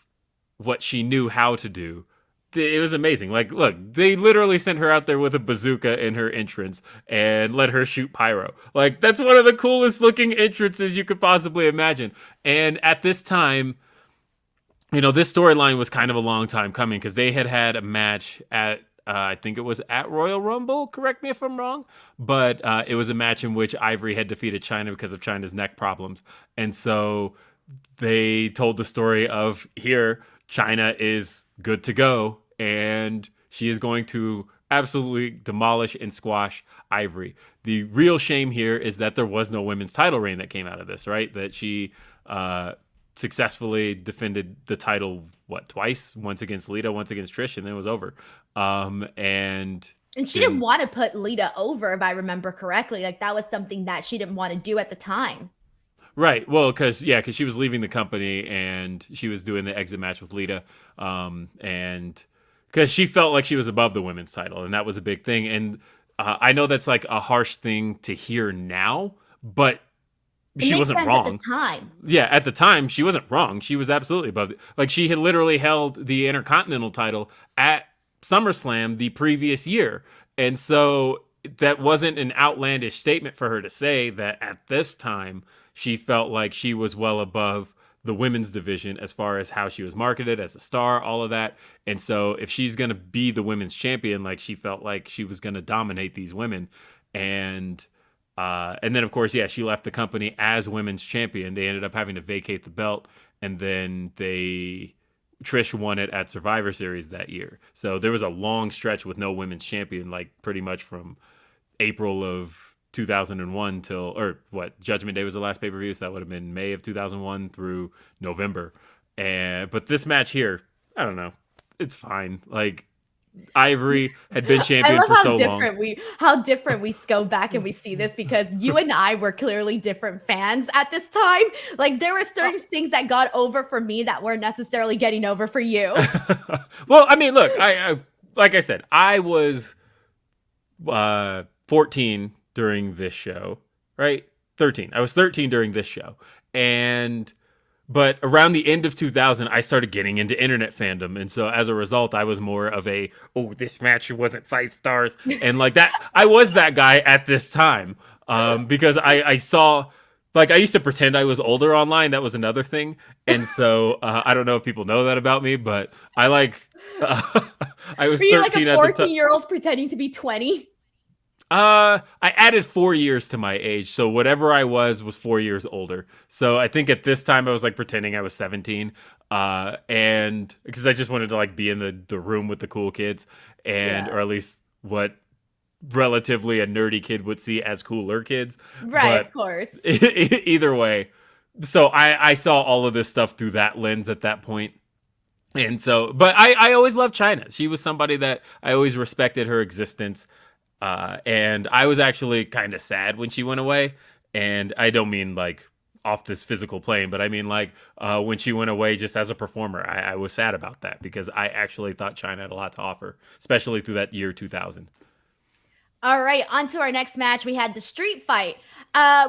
what she knew how to do, it was amazing. Like, look, they literally sent her out there with a bazooka in her entrance and let her shoot pyro. Like, that's one of the coolest looking entrances you could possibly imagine. And at this time, this storyline was kind of a long time coming, because they had a match at I think it was at Royal Rumble. Correct me if I'm wrong, but it was a match in which Ivory had defeated China because of China's neck problems, and so they told the story of, here, China is good to go, and she is going to absolutely demolish and squash Ivory. The real shame here is that there was no women's title reign that came out of this, right? That she successfully defended the title, twice? Once against Lita, once against Trish, and then it was over. And she didn't want to put Lita over, if I remember correctly. Like, that was something that she didn't want to do at the time. Right. Well, because she was leaving the company and she was doing the exit match with Lita, and because she felt like she was above the women's title, and that was a big thing. And I know that's like a harsh thing to hear now, but she wasn't wrong at the time. Yeah, at the time she wasn't wrong. She was absolutely above it. Like, she had literally held the Intercontinental title at SummerSlam the previous year, and so that wasn't an outlandish statement for her to say that at this time she felt like she was well above the women's division as far as how she was marketed as a star, all of that. And so if she's going to be the women's champion, like, she felt like she was going to dominate these women. And then, of course, she left the company as women's champion. They ended up having to vacate the belt, and then Trish won it at Survivor Series that year. So there was a long stretch with no women's champion, like pretty much from April of 2001 Judgment Day was the last pay-per-view, so that would have been May of 2001 through November. But this match here, I don't know, it's fine. Like, Ivory had been champion for so long. How different we go back and we see this, because you and I were clearly different fans at this time. Like, there were certain things that got over for me that weren't necessarily getting over for you. Well, I mean, look, I like I said, I was 14 during this show, right? 13. I was 13 during this show. But around the end of 2000, I started getting into internet fandom. And so as a result, I was more of this match wasn't 5 stars. And like that, I was that guy at this time, because I saw, like, I used to pretend I was older online. That was another thing. And so I don't know if people know that about me, but I was Were 13 you like a at the time. 14-year-old pretending to be 20? I added 4 years to my age, so whatever I was 4 years older. So I think at this time I was like pretending I was 17, and because I just wanted to like be in the room with the cool kids, or at least what relatively a nerdy kid would see as cooler kids. Right, But of course. either way, so I saw all of this stuff through that lens at that point. And so, but I always loved China. She was somebody that I always respected her existence. And I was actually kind of sad when she went away. And I don't mean like off this physical plane, but I mean like when she went away just as a performer. I was sad about that, because I actually thought China had a lot to offer, especially through that year 2000. All right, on to our next match. We had the street fight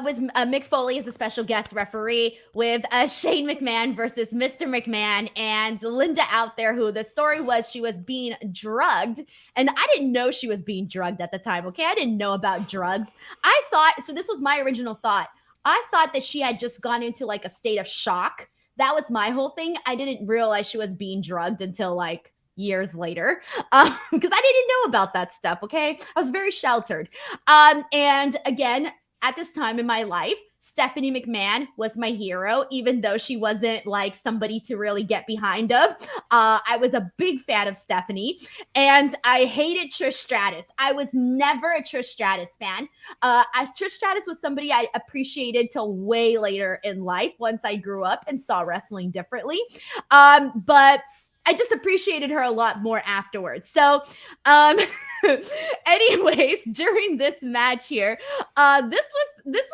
with Mick Foley as a special guest referee, with Shane McMahon versus Mr. McMahon, and Linda out there, who the story was she was being drugged. And I didn't know she was being drugged at the time, okay? I didn't know about drugs. I thought, so this was my original thought. I thought that she had just gone into like a state of shock. That was my whole thing. I didn't realize she was being drugged until like years later because I didn't know about that stuff. Okay. I was very sheltered. And again, at this time in my life, Stephanie McMahon was my hero, even though she wasn't like somebody to really get behind of. I was a big fan of Stephanie, and I hated Trish Stratus. I was never a Trish Stratus fan. As Trish Stratus was somebody I appreciated till way later in life once I grew up and saw wrestling differently. But I just appreciated her a lot more afterwards. So, anyways, during this match here, this was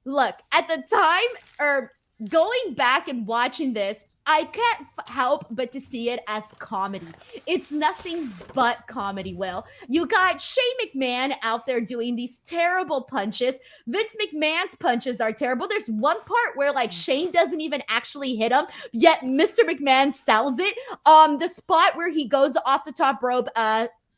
look at the time or going back and watching this. I can't help but to see it as comedy. It's nothing but comedy, Will. You got Shane McMahon out there doing these terrible punches. Vince McMahon's punches are terrible. There's one part where like Shane doesn't even actually hit him, yet Mr. McMahon sells it. The spot where he goes off the top rope,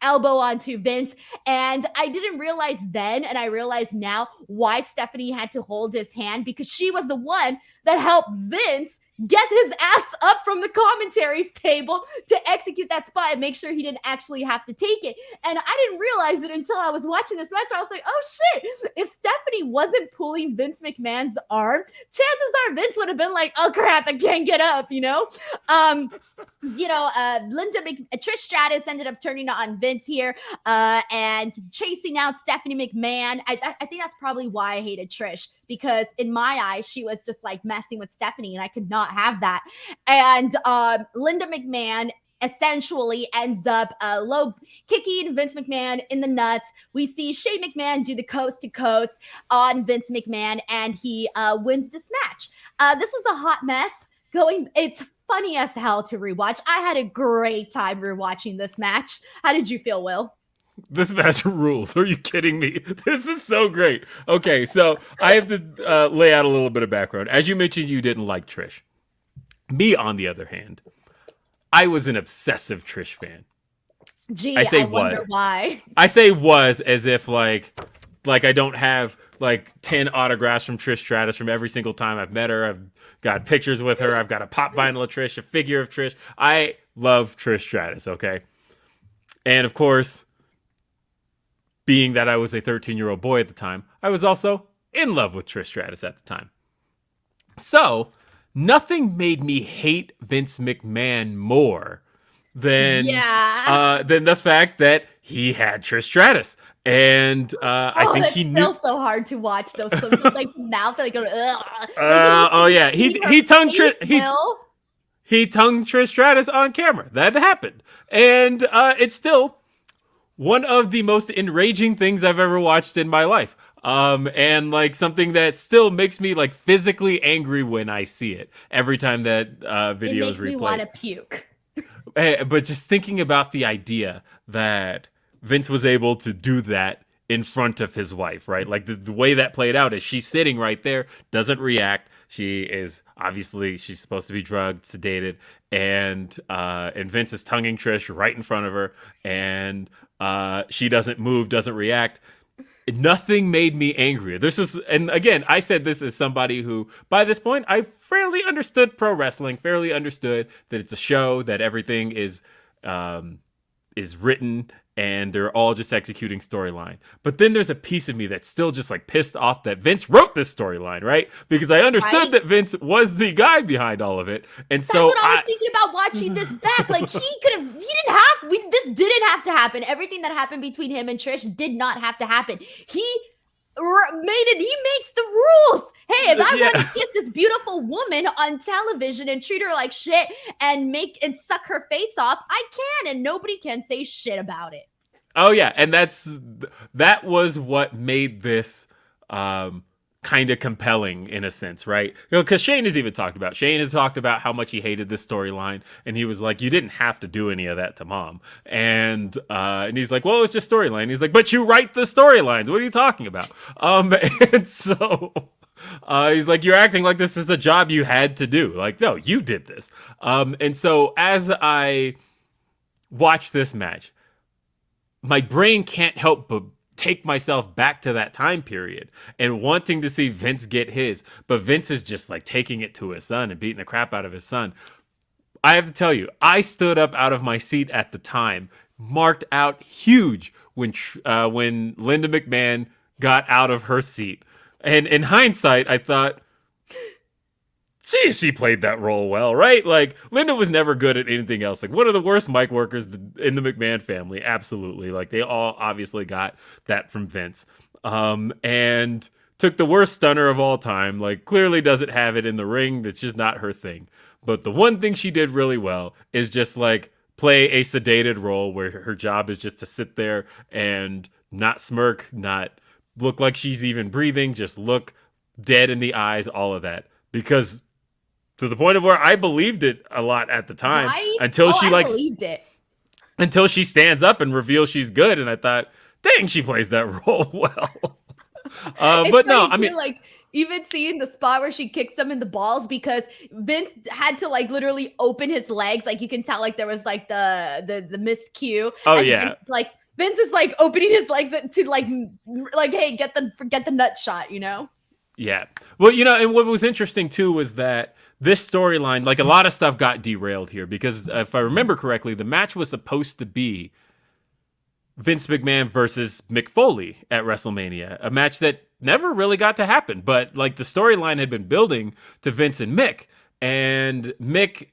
elbow onto Vince. And I didn't realize then, and I realize now why Stephanie had to hold his hand, because she was the one that helped Vince get his ass up from the commentary table to execute that spot and make sure he didn't actually have to take it. And I didn't realize it until I was watching this match. I was like, oh shit, if Stephanie wasn't pulling Vince McMahon's arm, chances are Vince would have been like, oh crap, I can't get up, you know? Trish Stratus ended up turning on Vince here and chasing out Stephanie McMahon. I think that's probably why I hated Trish, because in my eyes, she was just like messing with Stephanie, and I could not have that. And Linda McMahon essentially ends up low kicking Vince McMahon in the nuts. We see Shane McMahon do the coast to coast on Vince McMahon, and he wins this match. This was a hot mess. It's funny as hell to rewatch. I had a great time rewatching this match. How did you feel, Will? This match rules. Are you kidding me? This is so great. Okay, so I have to lay out a little bit of background. As you mentioned, you didn't like Trish. Me, on the other hand, I was an obsessive Trish fan. Gee, I wonder why. I say was as if like I don't have like 10 autographs from Trish Stratus from every single time I've met her. I've got pictures with her. I've got a pop vinyl of Trish, a figure of Trish. I love Trish Stratus, okay? And of course, being that I was a 13-year-old boy at the time, I was also in love with Trish Stratus at the time. So, nothing made me hate Vince McMahon more than the fact that he had Trish Stratus. And I think he knew. It's still so hard to watch those clips. Like mouth, like go. He tongued Trish Stratus on camera. That happened, and it's still one of the most enraging things I've ever watched in my life. And like something that still makes me like physically angry when I see it every time that video is replayed. It makes me want to puke. But just thinking about the idea that Vince was able to do that in front of his wife, right? Like the way that played out is she's sitting right there, doesn't react. She's supposed to be drugged, sedated, and Vince is tonguing Trish right in front of her, and she doesn't move, doesn't react. Nothing made me angrier. And again, I said this as somebody who, by this point, I fairly understood pro wrestling, fairly understood that it's a show, that everything is written, and they're all just executing storyline. But then there's a piece of me that's still just like pissed off that Vince wrote this storyline, right? Because I understood that Vince was the guy behind all of it. And that's what I was thinking about watching this back. Like this didn't have to happen. Everything that happened between him and Trish did not have to happen. He makes the rules. Hey, if I want to kiss this beautiful woman on television and treat her like shit and suck her face off, I can, and nobody can say shit about it. Oh yeah, and that was what made this kind of compelling in a sense, right? Because Shane has talked about how much he hated this storyline, and he was like, "You didn't have to do any of that to Mom," and he's like, "Well, it's just storyline." He's like, "But you write the storylines. What are you talking about?" And so. He's like, "You're acting like this is the job you had to do." Like, no, you did this. And so as I watch this match, my brain can't help but take myself back to that time period and wanting to see Vince get his, but Vince is just like taking it to his son and beating the crap out of his son. I have to tell you, I stood up out of my seat at the time, marked out huge when Linda McMahon got out of her seat. And in hindsight, I thought, see, she played that role well, right? Like, Linda was never good at anything else. Like, one of the worst mic workers in the McMahon family, absolutely. Like, they all obviously got that from Vince. And took the worst stunner of all time. Like, clearly doesn't have it in the ring. That's just not her thing. But the one thing she did really well is just, like, play a sedated role where her job is just to sit there and not smirk, not look like she's even breathing, just look dead in the eyes, all of that. Because to the point of where I believed it a lot at the time, Right? until she I believed it. until she stands up and reveals she's good, and I thought, dang, she plays that role well. But no, I mean, like even seeing the spot where she kicks him in the balls because Vince had to like literally open his legs, like you can tell, like there was like the miscue. Oh and yeah, Vince is like opening his legs to like hey, get the nut shot, you know. yeah. Well, and what was interesting too was that this storyline, like a lot of stuff got derailed here because if I remember correctly, the match was supposed to be Vince McMahon versus Mick Foley at WrestleMania, a match that never really got to happen. But like the storyline had been building to Vince and Mick. And Mick,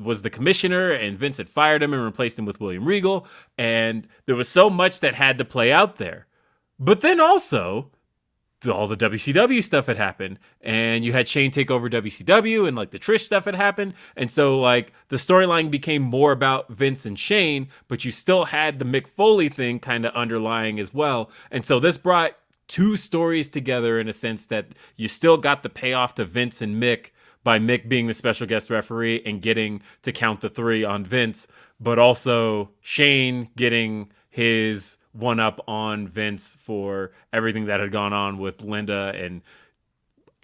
was the commissioner, and Vince had fired him and replaced him with William Regal. And there was so much that had to play out there. But then also, all the WCW stuff had happened, and you had Shane take over WCW, and like the Trish stuff had happened, and so like the storyline became more about Vince and Shane, but you still had the Mick Foley thing kind of underlying as well, and so this brought two stories together in a sense that you still got the payoff to Vince and Mick by Mick being the special guest referee and getting to count the 3 on Vince, but also Shane getting his one up on Vince for everything that had gone on with Linda. And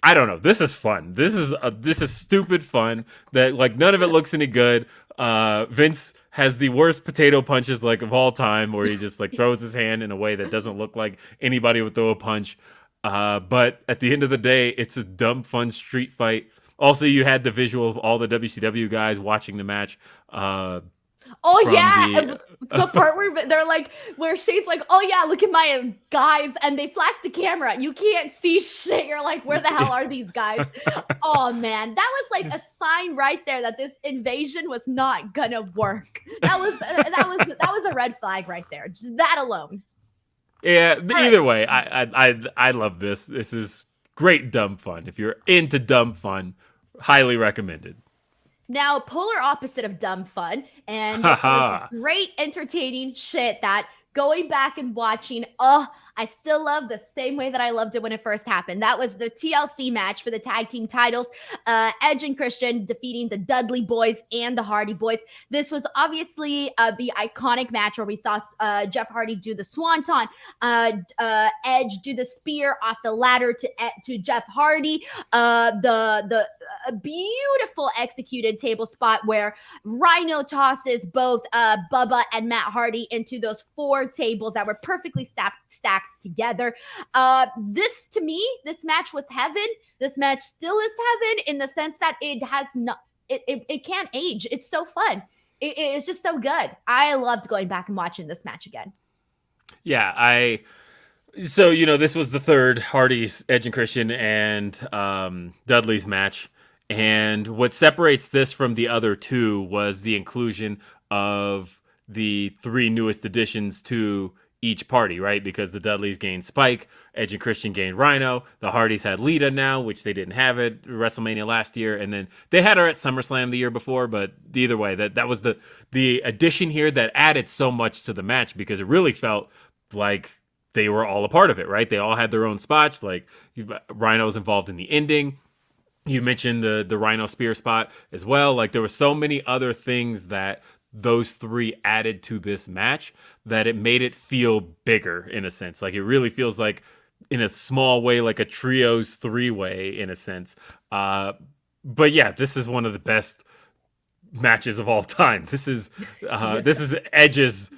I don't know, this is fun. This is stupid fun that like none of it looks any good. Vince has the worst potato punches like of all time, where he just like throws his hand in a way that doesn't look like anybody would throw a punch. But at the end of the day, it's a dumb, fun street fight. Also, you had the visual of all the WCW guys watching the match. Oh yeah, the part where they're like, where Shane's like, oh yeah, look at my guys, and they flash the camera. You can't see shit. You're like, where the hell are these guys? Oh man, that was like a sign right there that this invasion was not gonna work. That was a red flag right there. Just that alone. Yeah. Either way, I love this. This is great dumb fun. If you're into dumb fun, highly recommended. Now, polar opposite of dumb fun, and this was great, entertaining shit that going back and watching, I still love the same way that I loved it when it first happened. That was the TLC match for the tag team titles. Edge and Christian defeating the Dudley Boys and the Hardy Boys. This was obviously the iconic match where we saw Jeff Hardy do the Swanton, Edge do the spear off the ladder to Jeff Hardy. The beautiful executed table spot where Rhino tosses both Bubba and Matt Hardy into those 4 tables that were perfectly stacked together. This match was heaven. This match still is heaven in the sense that it has not, it can't age. It's so fun. It's just so good. I loved going back and watching this match again. Yeah, so this was the third Hardy's, Edge and Christian, and Dudley's match. And what separates this from the other 2 was the inclusion of the 3 newest additions to each party, right? Because the Dudleys gained Spike, Edge and Christian gained Rhino, the Hardys had Lita now, which they didn't have at WrestleMania last year, and then they had her at SummerSlam the year before. But either way, that was the addition here that added so much to the match, because it really felt like they were all a part of it, right? They all had their own spots. Like Rhino was involved in the ending. You mentioned the Rhino spear spot as well. Like there were so many other things that those 3 added to this match that it made it feel bigger in a sense. Like it really feels like, in a small way, like a trios 3-way in a sense. But yeah, this is one of the best matches of all time. This is Edge's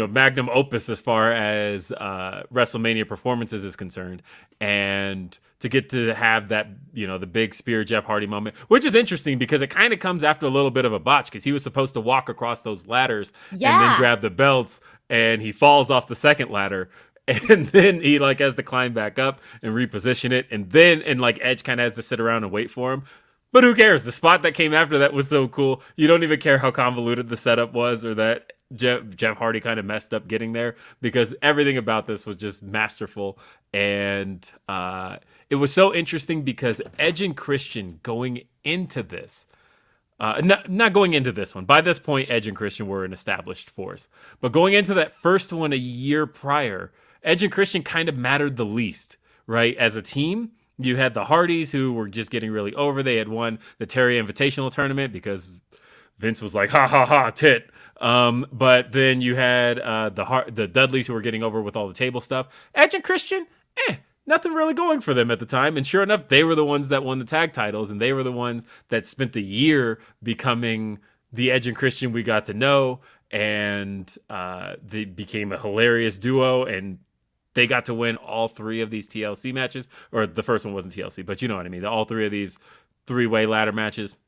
magnum opus as far as WrestleMania performances is concerned, and to get to have that, the big spear Jeff Hardy moment, which is interesting because it kind of comes after a little bit of a botch because he was supposed to walk across those ladders and then Yeah. grab the belts, and he falls off the second ladder. And then he has to climb back up and reposition it, and Edge kind of has to sit around and wait for him. But who cares? The spot that came after that was so cool. You don't even care how convoluted the setup was, or that Jeff Hardy kind of messed up getting there, because everything about this was just masterful. And it was so interesting because Edge and Christian going into this, not going into this one. By this point, Edge and Christian were an established force. But going into that first one a year prior, Edge and Christian kind of mattered the least, right? As a team, you had the Hardys, who were just getting really over. They had won the Terry Invitational Tournament because Vince was like, ha, ha, ha, tit. But then you had the Dudleys, who were getting over with all the table stuff. Edge and Christian, nothing really going for them at the time. And sure enough, they were the ones that won the tag titles, and they were the ones that spent the year becoming the Edge and Christian we got to know. And they became a hilarious duo, and they got to win all three of these TLC matches. Or the first one wasn't TLC, but you know what I mean. All three of these three-way ladder matches.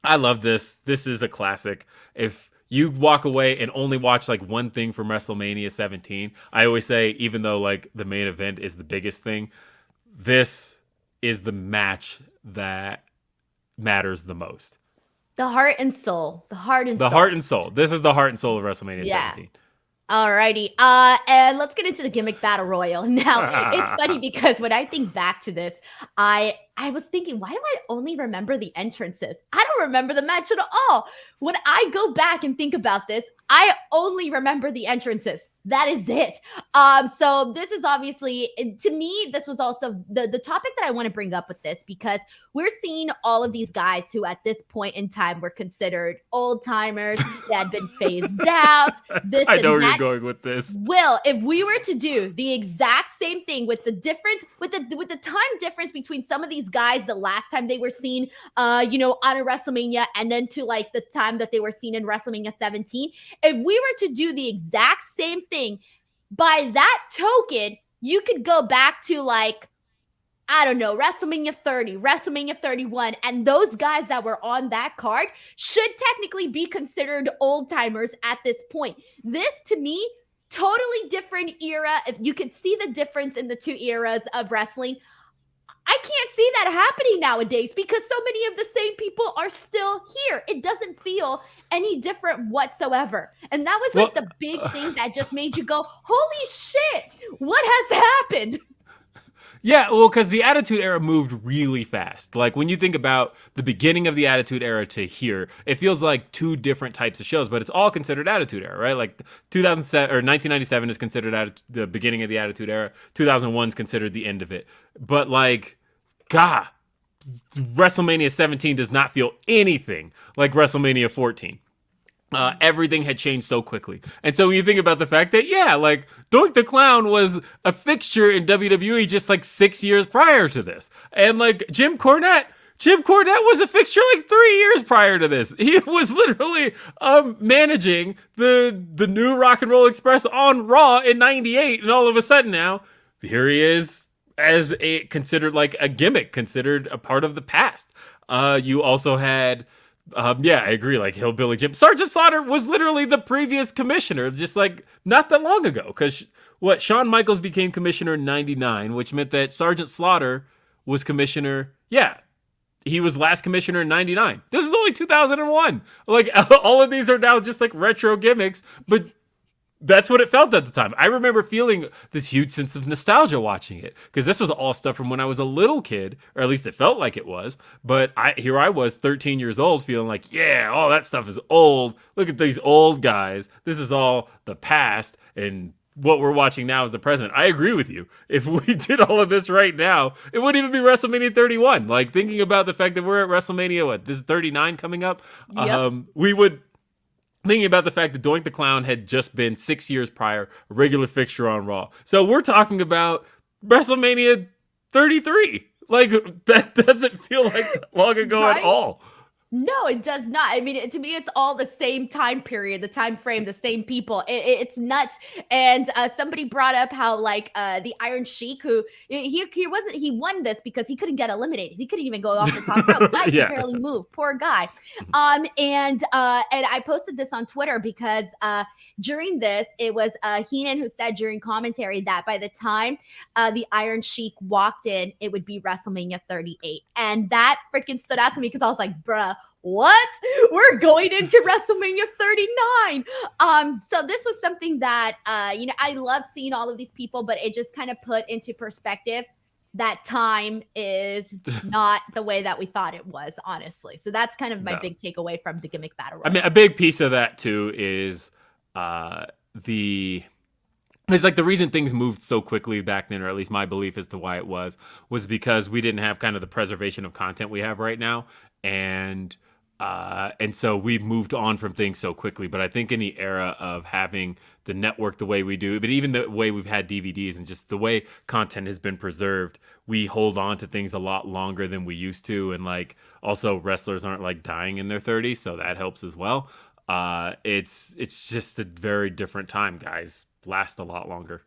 I love this. This is a classic. If you walk away and only watch one thing from WrestleMania 17, I always say, even though the main event is the biggest thing, this is the match that matters the most. The heart and soul. The heart and the soul. heart and soul. This is the heart and soul of WrestleMania 17. Alrighty. And let's get into the gimmick battle royal. Now, it's funny because when I think back to this, I was thinking, why do I only remember the entrances? I don't remember the match at all. When I go back and think about this, I only remember the entrances. That is it. So this is obviously, to me, this was also the topic that I want to bring up with this, because we're seeing all of these guys who at this point in time were considered old timers that had been phased out. This I know where you're going with this. Will, if we were to do the exact same thing with the difference, with the time difference between some of these guys, the last time they were seen, on a WrestleMania, and then to the time that they were seen in WrestleMania 17, if we were to do the exact same thing, by that token, you could go back to I don't know, WrestleMania 30, WrestleMania 31, and those guys that were on that card should technically be considered old timers at this point. This, to me, totally different era. If you could see the difference in the two eras of wrestling, I can't see that happening nowadays because so many of the same people are still here. It doesn't feel any different whatsoever. And that was the big thing that just made you go, holy shit, what has happened? Yeah, well, because the Attitude Era moved really fast. When you think about the beginning of the Attitude Era to here, it feels like two different types of shows, but it's all considered Attitude Era, right? 2007 or 1997 is considered the beginning of the Attitude Era. 2001 is considered the end of it. But God, WrestleMania 17 does not feel anything like WrestleMania 14. Everything had changed so quickly. And so when you think about the fact that, Doink the Clown was a fixture in WWE just 6 years prior to this. And Jim Cornette was a fixture 3 years prior to this. He was literally managing the new Rock and Roll Express on Raw in 98. And all of a sudden now, here he is as considered a gimmick, considered a part of the past. You also had... I agree. Hillbilly Jim. Sergeant Slaughter was literally the previous commissioner, just not that long ago. Because Shawn Michaels became commissioner in 99, which meant that Sergeant Slaughter was commissioner. Yeah, he was last commissioner in 99. This is only 2001. All of these are now just retro gimmicks, but that's what it felt at the time. I remember feeling this huge sense of nostalgia watching it, because this was all stuff from when I was a little kid, or at least it felt like it was. But here I was, 13 years old, feeling all that stuff is old. Look at these old guys. This is all the past, and what we're watching now is the present. I agree with you. If we did all of this right now, it wouldn't even be WrestleMania 31. Thinking about the fact that we're at WrestleMania, this is 39 coming up? Yep. We would... Thinking about the fact that Doink the Clown had just been 6 years prior, a regular fixture on Raw. So we're talking about WrestleMania 33. That doesn't feel long ago at all. No, it does not. I mean, to me, it's all the same time period, the time frame, the same people. It's nuts. And somebody brought up how the Iron Sheik, who he won this because he couldn't get eliminated. He couldn't even go off the top rope. Guy can Yeah. barely move. Poor guy. And I posted this on Twitter because during this, it was Heenan who said during commentary that by the time the Iron Sheik walked in, it would be WrestleMania 38, and that freaking stood out to me because I was like, bruh, what? We're going into WrestleMania 39. So this was something that I love seeing all of these people, but it just kind of put into perspective that time is not the way that we thought it was, honestly. So that's kind of my big takeaway from the gimmick battle royal. I mean, a big piece of that too is it's like the reason things moved so quickly back then, or at least my belief as to why it was because we didn't have kind of the preservation of content we have right now, and so we moved on from things so quickly. But I think in the era of having the network the way we do, but even the way we've had DVDs and just the way content has been preserved, we hold on to things a lot longer than we used to. And like also wrestlers aren't like dying in their 30s, so that helps as well. It's just a very different time, guys. Last a lot longer.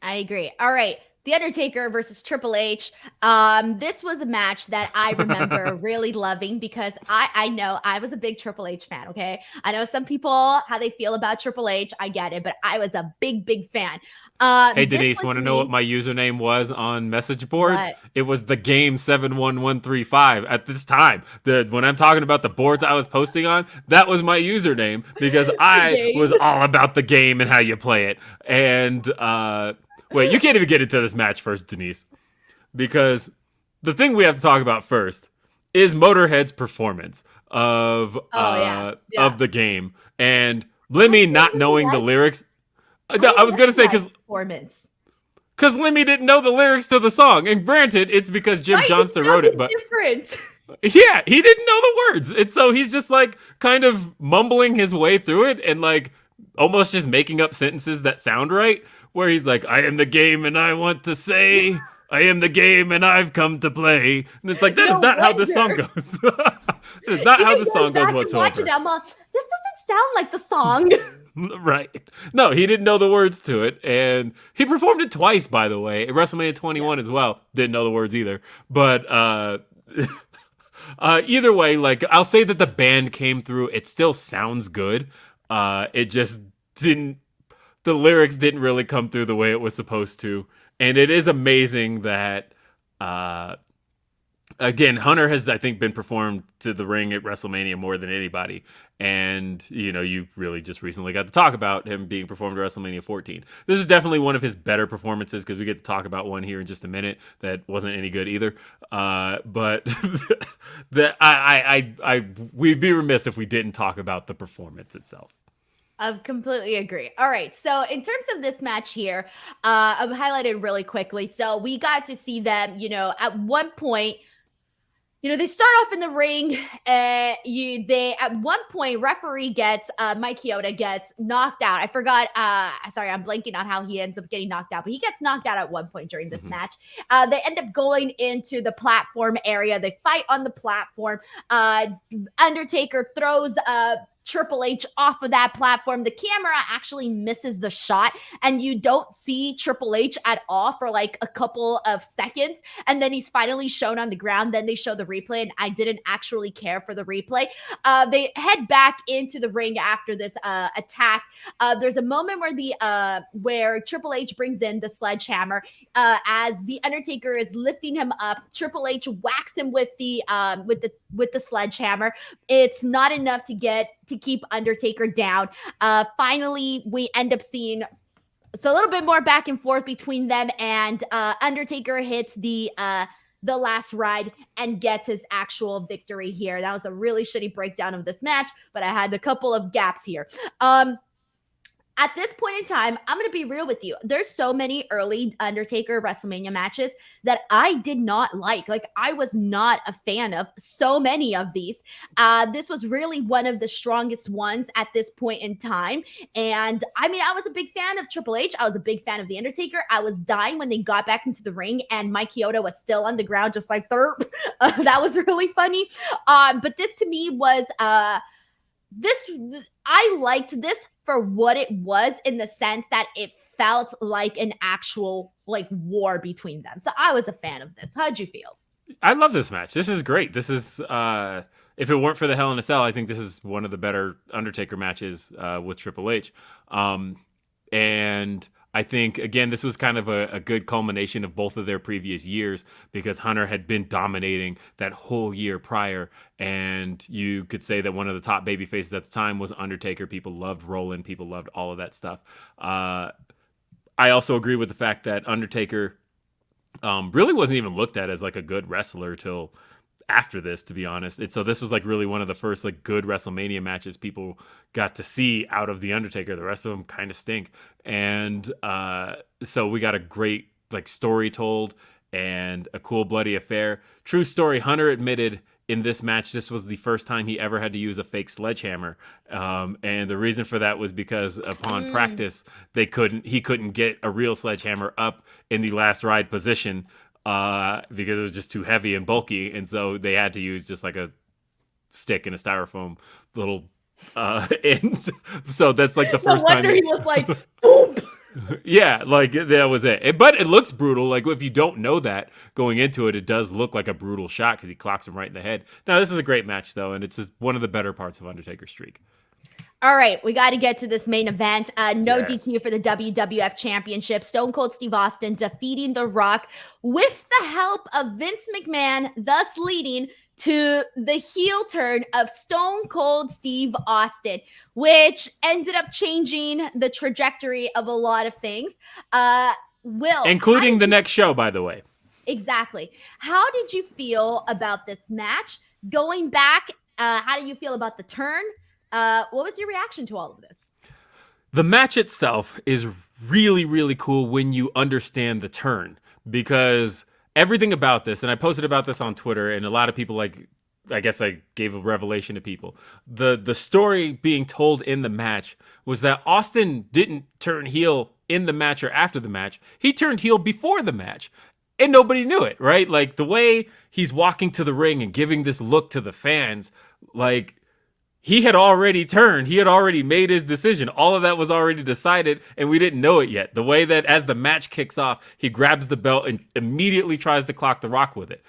I agree. All right. The Undertaker versus Triple H. This was a match that I remember really loving because I know I was a big Triple H fan. Okay. I know some people, how they feel about Triple H. I get it, but I was a big fan. Hey, Denise, want to know what my username was on message boards? What? It was the game 71135 at this time. When I'm talking about the boards I was posting on, that was my username because I was all about the game and how you play it. And wait, you can't even get into this match first, Denise, because the thing we have to talk about first is Motorhead's performance of the game and Lemmy not knowing the lyrics. I was gonna say because Lemmy didn't know the lyrics to the song, and granted, it's because Jim Johnston wrote it, but yeah, he didn't know the words, and so he's just like kind of mumbling his way through it, and like almost just making up sentences that sound right. Where he's like, "I am the game, and I want to say, I am the game, and I've come to play." And it's like that is not how this song goes. That is not how the song goes whatsoever. This doesn't sound like the song. Right. No, he didn't know the words to it. And he performed it twice, by the way. At WrestleMania 21 as well. Didn't know the words either. But either way, like I'll say that the band came through. It still sounds good. It just didn't, the lyrics didn't really come through the way it was supposed to. And it is amazing that again, Hunter has, I think, been performed to the ring at WrestleMania more than anybody. And, you know, you really just recently got to talk about him being performed at WrestleMania 14. This is definitely one of his better performances because we get to talk about one here in just a minute that wasn't any good either. But we'd be remiss if we didn't talk about the performance itself. I completely agree. All right. So in terms of this match here, I've highlighted really quickly. So we got to see them, you know, at one point, you know, they start off in the ring. They at one point, referee gets Mike Chioda gets knocked out. I forgot. Sorry, I'm blanking on how he ends up getting knocked out, but he gets knocked out at one point during this match. They end up going into the platform area. They fight on the platform. Undertaker throws Triple H off of that platform. The camera actually misses the shot, and you don't see Triple H at all for like a couple of seconds. And then he's finally shown on the ground. Then they show the replay, and I didn't actually care for the replay. They head back into the ring after this attack. There's a moment where Triple H brings in the sledgehammer. As the Undertaker is lifting him up, Triple H whacks him with the sledgehammer. It's not enough to keep Undertaker down. Finally, we end up seeing it's a little bit more back and forth between them, and Undertaker hits the last ride and gets his actual victory here. That was a really shitty breakdown of this match, but I had a couple of gaps here. at this point in time, I'm going to be real with you. There's so many early Undertaker WrestleMania matches that I did not like. Like, I was not a fan of so many of these. This was really one of the strongest ones at this point in time. And I mean, I was a big fan of Triple H. I was a big fan of The Undertaker. I was dying when they got back into the ring and Mike Chioda was still on the ground, just like, thirp. That was really funny. But this to me was, I liked this for what it was, in the sense that it felt like an actual like war between them. So I was a fan of this. How'd you feel? I love this match. This is great. This is if it weren't for the Hell in a Cell, I think this is one of the better Undertaker matches with Triple H. And I think, again, this was kind of a good culmination of both of their previous years, because Hunter had been dominating that whole year prior. And you could say that one of the top baby faces at the time was Undertaker. People loved Roland. People loved all of that stuff. I also agree with the fact that Undertaker really wasn't even looked at as like a good wrestler till after this, to be honest. And so this was like really one of the first like good WrestleMania matches people got to see out of The Undertaker. The rest of them kind of stink. And so we got a great like story told and a cool bloody affair. True story, Hunter admitted in this match this was the first time he ever had to use a fake sledgehammer. And the reason for that was because upon practice, he couldn't get a real sledgehammer up in the last ride position because it was just too heavy and bulky, and so they had to use just like a stick and a styrofoam little and so that's like the first time he was like, boom. Yeah, like that was it. But it looks brutal. Like if you don't know that going into it, it does look like a brutal shot because he clocks him right in the head. Now this is a great match though, and it's just one of the better parts of Undertaker's streak. All right, we got to get to this main event. No Yes. DQ for the WWF Championship. Stone Cold Steve Austin defeating The Rock with the help of Vince McMahon, thus leading to the heel turn of Stone Cold Steve Austin, which ended up changing the trajectory of a lot of things. Will, including the next show, by the way. Exactly. How did you feel about this match? Going back, how do you feel about the turn? What was your reaction to all of this? The match itself is really, really cool when you understand the turn, because everything about this, and I posted about this on Twitter, and a lot of people, like, I guess I gave a revelation to people. The story being told in the match was that Austin didn't turn heel in the match or after the match. He turned heel before the match. And nobody knew it, right? Like the way he's walking to the ring and giving this look to the fans, like he had already turned. He had already made his decision. All of that was already decided, and we didn't know it yet. The way that as the match kicks off, he grabs the belt and immediately tries to clock The Rock with it.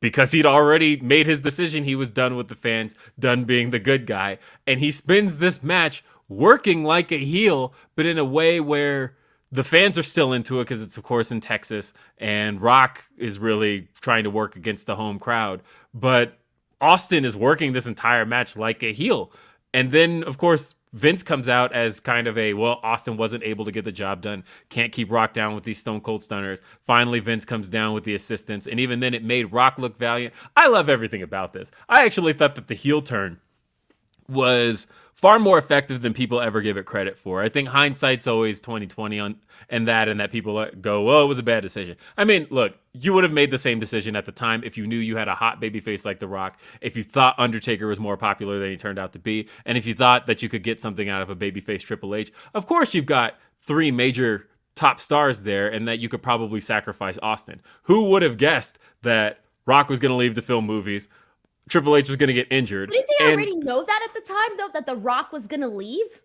Because he'd already made his decision. He was done with the fans, done being the good guy. And he spends this match working like a heel, but in a way where the fans are still into it because it's, of course, in Texas. And Rock is really trying to work against the home crowd. But Austin is working this entire match like a heel. And then, of course, Vince comes out as kind of a, well, Austin wasn't able to get the job done. Can't keep Rock down with these Stone Cold Stunners. Finally, Vince comes down with the assistants. And even then, it made Rock look valiant. I love everything about this. I actually thought that the heel turn was far more effective than people ever give it credit for. I think hindsight's always 20/20 on and that people go, well, it was a bad decision. I mean, look, you would have made the same decision at the time if you knew you had a hot baby face like The Rock, if you thought Undertaker was more popular than he turned out to be, and if you thought that you could get something out of a baby face Triple H. Of course, you've got three major top stars there, and that you could probably sacrifice Austin. Who would have guessed that Rock was going to leave to film movies? Triple H was going to get injured. Didn't they already know that at the time, though, that The Rock was going to leave?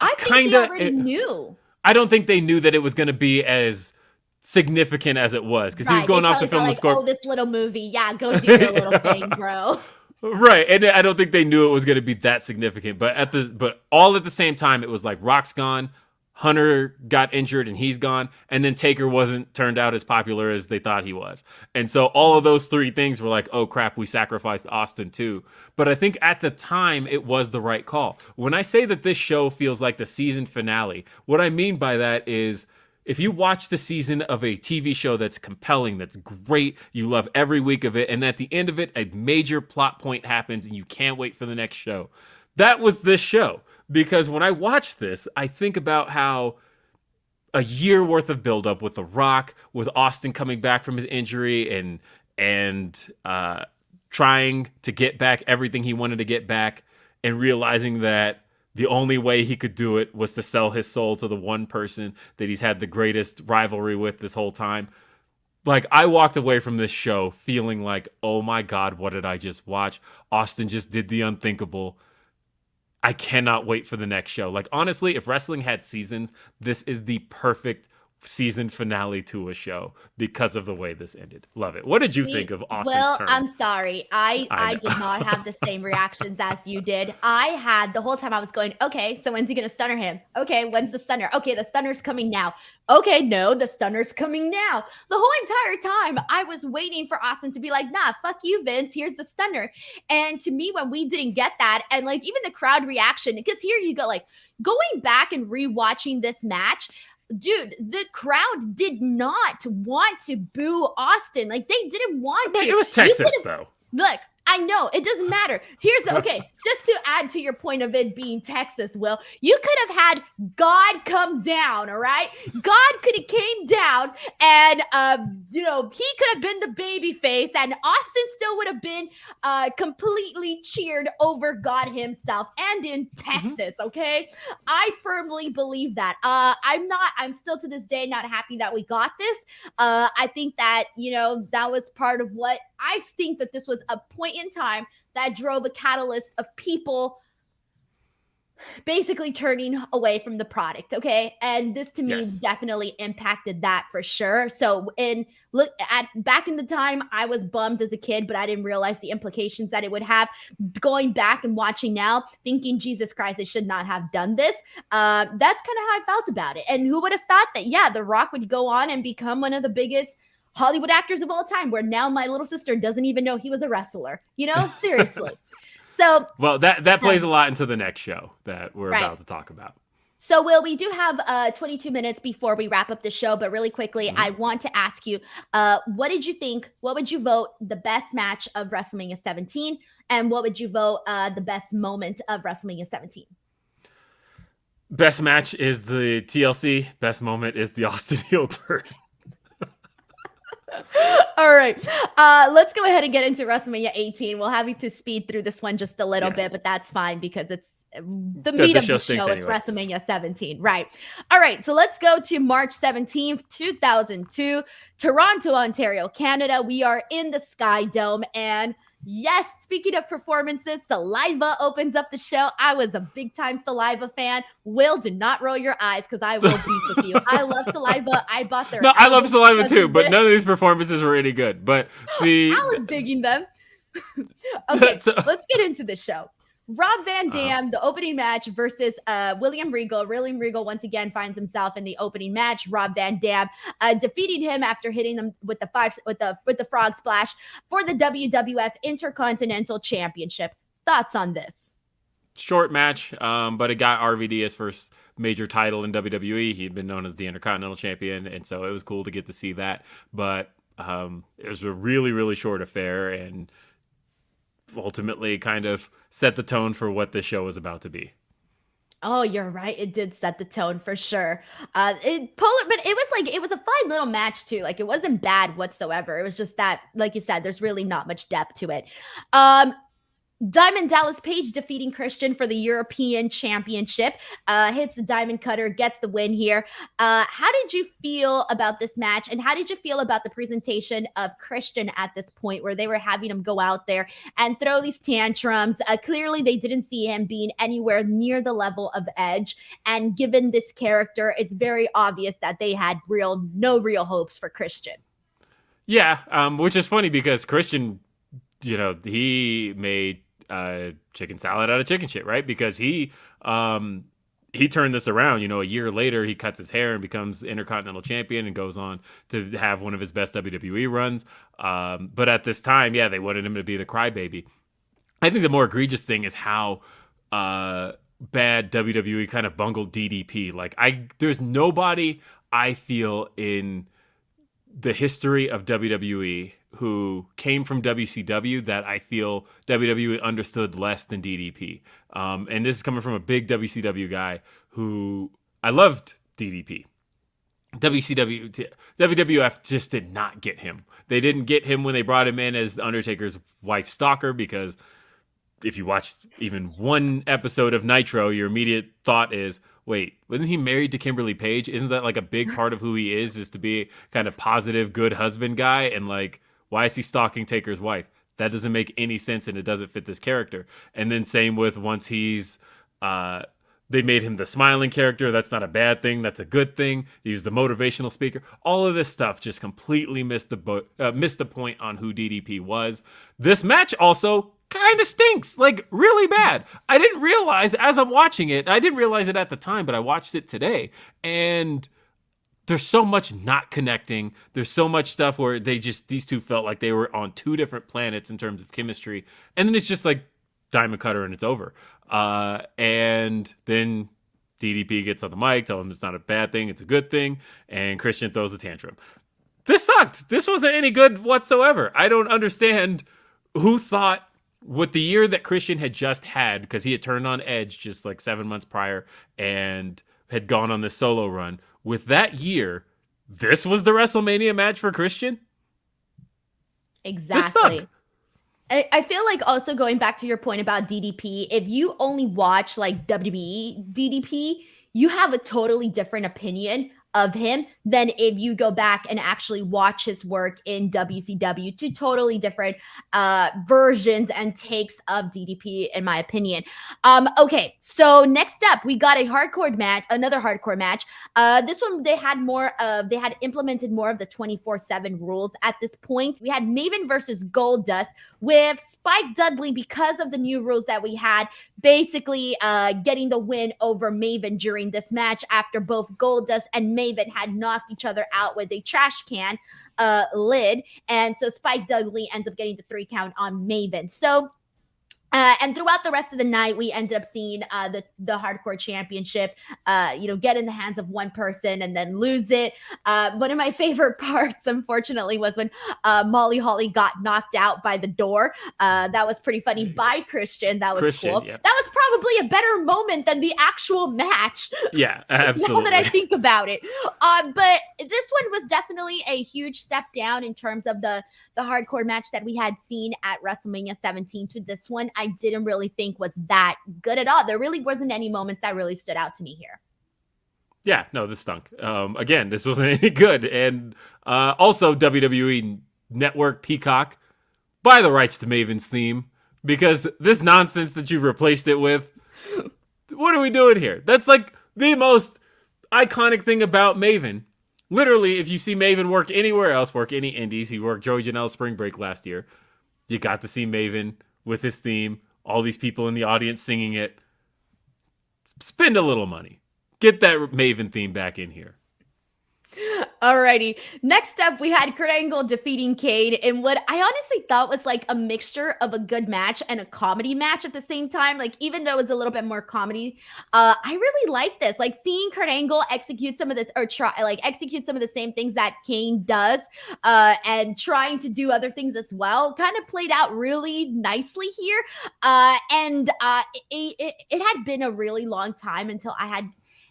I think they already knew. I don't think they knew that it was going to be as significant as it was, because he was going off to film the Scorpion. Oh, this little movie. Yeah, go do your little thing, bro. Right, and I don't think they knew it was going to be that significant. But all at the same time, it was like Rock's gone, Hunter got injured and he's gone, and then Taker wasn't turned out as popular as they thought he was. And so all of those three things were like, oh crap, we sacrificed Austin too. But I think at the time it was the right call. When I say that this show feels like the season finale, what I mean by that is if you watch the season of a TV show that's compelling, that's great, you love every week of it, and at the end of it, a major plot point happens and you can't wait for the next show. That was this show. because when I watch this, I think about how a year worth of buildup with The Rock, with Austin coming back from his injury and trying to get back everything he wanted to get back, and realizing that the only way he could do it was to sell his soul to the one person that he's had the greatest rivalry with this whole time. Like, I walked away from this show feeling like, oh my God, what did I just watch? Austin just did the unthinkable. I cannot wait for the next show. Like, honestly, if wrestling had seasons, this is the perfect season finale to a show because of the way this ended. Love it. What did you think of Austin's Well, turn? I'm sorry. I did know. not have the same reactions as you did. I had the whole time I was going, okay, so when's he going to stunner him? Okay, when's the stunner? Okay, the stunner's coming now. Okay, no, the stunner's coming now. The whole entire time I was waiting for Austin to be like, nah, fuck you, Vince. Here's the stunner. And to me, when we didn't get that, and like even the crowd reaction, because here you go, like going back and rewatching this match, dude, the crowd did not want to boo Austin. Like, they didn't want to. It was Texas, though. Look, I know it doesn't matter. Here's the okay, just to add to your point of it being Texas, Will, you could have had God come down, all right? God could have came down and he could have been the baby face, and Austin still would have been completely cheered over God himself and in Texas, okay? I firmly believe that. I'm still to this day not happy that we got this. I think that, that was part of what I think that this was a point in time that drove a catalyst of people basically turning away from the product. Okay. And this to me definitely impacted that for sure. So back in the time, I was bummed as a kid, but I didn't realize the implications that it would have. Going back and watching now, thinking, Jesus Christ, I should not have done this. That's kind of how I felt about it. And who would have thought that, The Rock would go on and become one of the biggest Hollywood actors of all time, where now my little sister doesn't even know he was a wrestler, seriously. So, well, that plays a lot into the next show that we're about to talk about. So, Will, we do have 22 minutes before we wrap up the show, but really quickly, I want to ask you, what did you think? What would you vote the best match of WrestleMania 17? And what would you vote the best moment of WrestleMania 17? Best match is the TLC. Best moment is the Austin heel turn. All right. Let's go ahead and get into WrestleMania 18. We'll have you to speed through this one just a little bit, but that's fine because it's the meat of the show is WrestleMania 17. Right. All right. So let's go to March 17th, 2002, Toronto, Ontario, Canada. We are in the Sky Dome. And yes, speaking of performances, Saliva opens up the show. I was a big time Saliva fan. Will, do not roll your eyes because I will beef with you. I love Saliva. I bought their I love Saliva too, but none of these performances were any good. But I was digging them. Okay, let's get into the show. Rob Van Dam, the opening match versus William Regal. William Regal once again finds himself in the opening match. Rob Van Dam defeating him after hitting them with the frog splash for the WWF Intercontinental Championship. Thoughts on this? Short match, but it got RVD his first major title in WWE. He'd been known as the Intercontinental Champion, and so it was cool to get to see that. But it was a really, really short affair, and ultimately kind of set the tone for what this show was about to be. Oh, you're right. It did set the tone for sure. But it was a fine little match too. Like, it wasn't bad whatsoever. It was just that, like you said, there's really not much depth to it. Diamond Dallas Page defeating Christian for the European Championship. Hits the Diamond Cutter, gets the win here. How did you feel about this match? And how did you feel about the presentation of Christian at this point where they were having him go out there and throw these tantrums? Clearly, they didn't see him being anywhere near the level of Edge. And given this character, it's very obvious that they had no real hopes for Christian. Yeah, which is funny because Christian, he made chicken salad out of chicken shit, right? Because he turned this around. A year later, he cuts his hair and becomes Intercontinental Champion and goes on to have one of his best WWE runs. But at this time, they wanted him to be the crybaby. I think the more egregious thing is how bad WWE kind of bungled DDP. Like, there's nobody I feel in the history of WWE who came from WCW that I feel WWE understood less than DDP. And this is coming from a big WCW guy who I loved DDP. WWF just did not get him. They didn't get him when they brought him in as Undertaker's wife stalker, because if you watch even one episode of Nitro, your immediate thought is, wait, wasn't he married to Kimberly Page? Isn't that like a big part of who he is to be kind of positive, good husband guy? And like, why is he stalking Taker's wife? That doesn't make any sense, and it doesn't fit this character. And then same with once he's, they made him the smiling character. That's not a bad thing. That's a good thing. He's the motivational speaker. All of this stuff just completely missed the point on who DDP was. This match also kind of stinks, like really bad. I didn't realize as I'm watching it, I didn't realize it at the time, but I watched it today, and there's so much not connecting. There's so much stuff where these two felt like they were on two different planets in terms of chemistry. And then it's just like diamond cutter and it's over. And then DDP gets on the mic, telling him it's not a bad thing, it's a good thing. And Christian throws a tantrum. This sucked. This wasn't any good whatsoever. I don't understand who thought with the year that Christian had just had, because he had turned on Edge just like 7 months prior and had gone on this solo run. With that year, this was the WrestleMania match for Christian? Exactly. I feel like also going back to your point about DDP, if you only watch like WWE DDP, you have a totally different opinion of him than if you go back and actually watch his work in WCW. Two totally different versions and takes of DDP, in my opinion. Okay, so next up, we got another hardcore match. This one, they had implemented more of the 24/7 rules at this point. We had Maven versus Goldust with Spike Dudley, because of the new rules that we had, basically getting the win over Maven during this match after both Goldust and Maven had knocked each other out with a trash can lid. And so Spike Dudley ends up getting the 3 count on Maven. So and throughout the rest of the night, we ended up seeing the hardcore championship, get in the hands of one person and then lose it. One of my favorite parts, unfortunately, was when Molly Holly got knocked out by the door. That was pretty funny by Christian. That was cool. Yeah. That was probably a better moment than the actual match. Yeah, absolutely. Now that I think about it. But this one was definitely a huge step down in terms of the hardcore match that we had seen at WrestleMania 17 to this one. I didn't really think was that good at all. There really wasn't any moments that really stood out to me here. Yeah, no, this stunk. Again, this wasn't any good. And also WWE Network Peacock, buy the rights to Maven's theme, because this nonsense that you've replaced it with, what are we doing here? That's like the most iconic thing about Maven. Literally, if you see Maven work anywhere else, work any indies, he worked Joey Janela Spring Break last year, you got to see Maven with his theme, all these people in the audience singing it. Spend a little money. Get that Maven theme back in here. Alrighty. Next up, we had Kurt Angle defeating Kane in what I honestly thought was like a mixture of a good match and a comedy match at the same time. Like, even though it was a little bit more comedy, I really like this. Like, seeing Kurt Angle execute some of this, or execute some of the same things that Kane does, and trying to do other things as well, kind of played out really nicely here. And it had been a really long time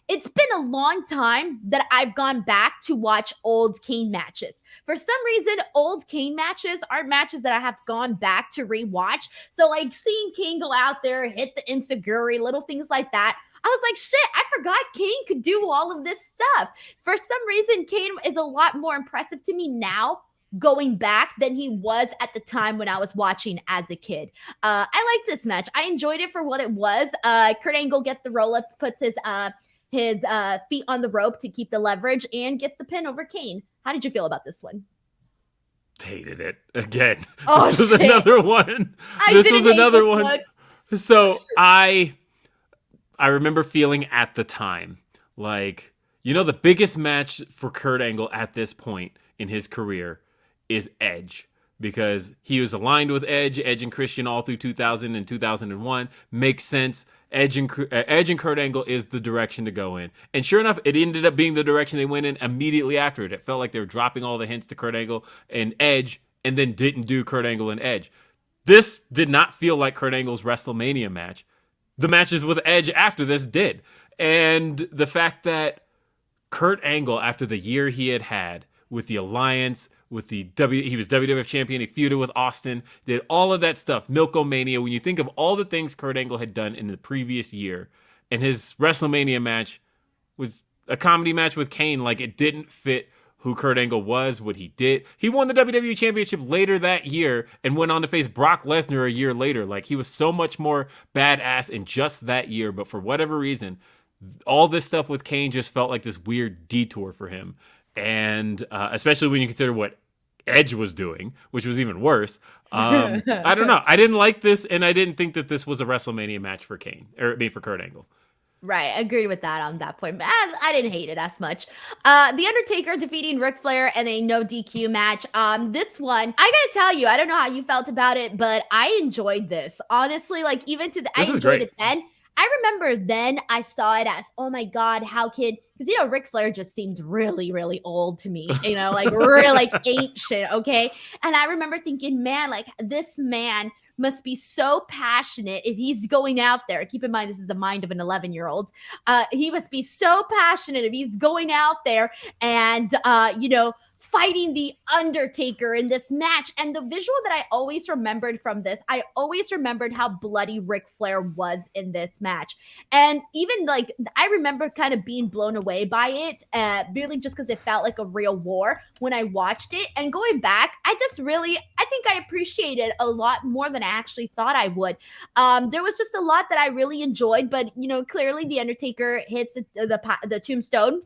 it's been a long time that I've gone back to watch old Kane matches. For some reason, old Kane matches aren't matches that I have gone back to rewatch. So like seeing Kane go out there, hit the enziguri, little things like that, I was like, shit, I forgot Kane could do all of this stuff. For some reason, Kane is a lot more impressive to me now going back than he was at the time when I was watching as a kid. I like this match. I enjoyed it for what it was. Kurt Angle gets the roll up, puts his feet on the rope to keep the leverage, and gets the pin over Kane. How did you feel about this one? Hated it again. Oh, this was another one. This was another one. So I remember feeling at the time like, the biggest match for Kurt Angle at this point in his career is Edge, because he was aligned with Edge and Christian all through 2000 and 2001. Makes sense. Edge and Kurt Angle is the direction to go in. And sure enough, it ended up being the direction they went in immediately after it. It felt like they were dropping all the hints to Kurt Angle and Edge and then didn't do Kurt Angle and Edge. This did not feel like Kurt Angle's WrestleMania match. The matches with Edge after this did. And the fact that Kurt Angle, after the year he had with the Alliance, with he was WWF champion, he feuded with Austin, did all of that stuff, Milk-O-Mania, when you think of all the things Kurt Angle had done in the previous year, and his WrestleMania match was a comedy match with Kane, like it didn't fit who Kurt Angle was, what he did. He won the WWE Championship later that year and went on to face Brock Lesnar a year later. Like, he was so much more badass in just that year, but for whatever reason, all this stuff with Kane just felt like this weird detour for him. And especially when you consider what Edge was doing, which was even worse. I don't know. I didn't like this, and I didn't think that this was a WrestleMania match for Kane, or for Kurt Angle. Right, agreed with that on that point. But I didn't hate it as much. The Undertaker defeating Ric Flair in a no DQ match. This one, I gotta tell you, I don't know how you felt about it, but I enjoyed this. Honestly, like even to the, I enjoyed it then. I remember then I saw it as, oh my God, how could, because, you know, Ric Flair just seemed really, really old to me, you know, like really like ancient, okay? And I remember thinking, man, like this man must be so passionate if he's going out there. Keep in mind, this is the mind of an 11-year-old. He must be so passionate if he's going out there and, you know, fighting the Undertaker in this match. And the visual that I always remembered from this, I always remembered how bloody Ric Flair was in this match. And even like, I remember kind of being blown away by it, really just because it felt like a real war when I watched it. And going back, I think I appreciated a lot more than I actually thought I would. There was just a lot that I really enjoyed, but, you know, clearly the Undertaker hits the tombstone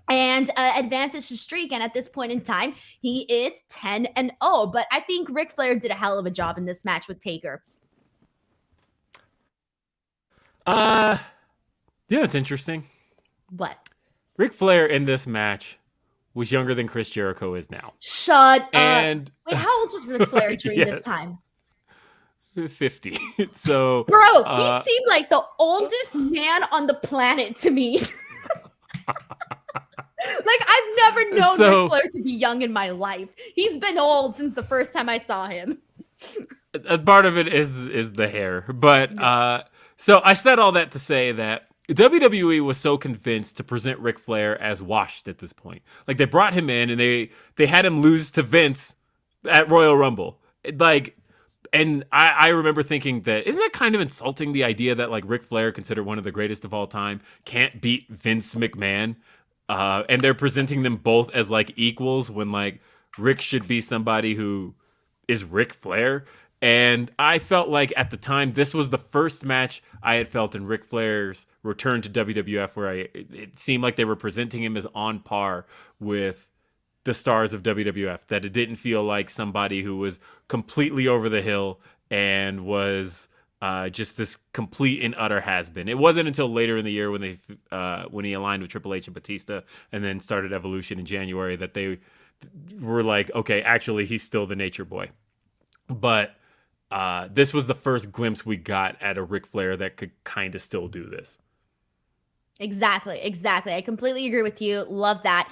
and advances his streak. And at this point in time, he is 10-0. But I think Ric Flair did a hell of a job in this match with Taker. Yeah, it's interesting. What? Ric Flair in this match was younger than Chris Jericho is now. Shut up. Wait, how old was Ric Flair during this time? 50. So, bro, he seemed like the oldest man on the planet to me. Like, I've never known Ric Flair to be young in my life. He's been old since the first time I saw him. Part of it is the hair. But so I said all that to say that WWE was so convinced to present Ric Flair as washed at this point. Like, they brought him in and they had him lose to Vince at Royal Rumble. Like, and I remember thinking that, isn't that kind of insulting, the idea that like Ric Flair, considered one of the greatest of all time, can't beat Vince McMahon? And they're presenting them both as like equals when like Rick should be somebody who is Ric Flair. And I felt like at the time, this was the first match I had felt in Ric Flair's return to WWF where it seemed like they were presenting him as on par with the stars of WWF, that it didn't feel like somebody who was completely over the hill and was just this complete and utter has-been. It wasn't until later in the year when he aligned with Triple H and Batista and then started Evolution in January that they were like, okay, actually, he's still the Nature Boy. But this was the first glimpse we got at a Ric Flair that could kind of still do this. Exactly. I completely agree with you. Love that.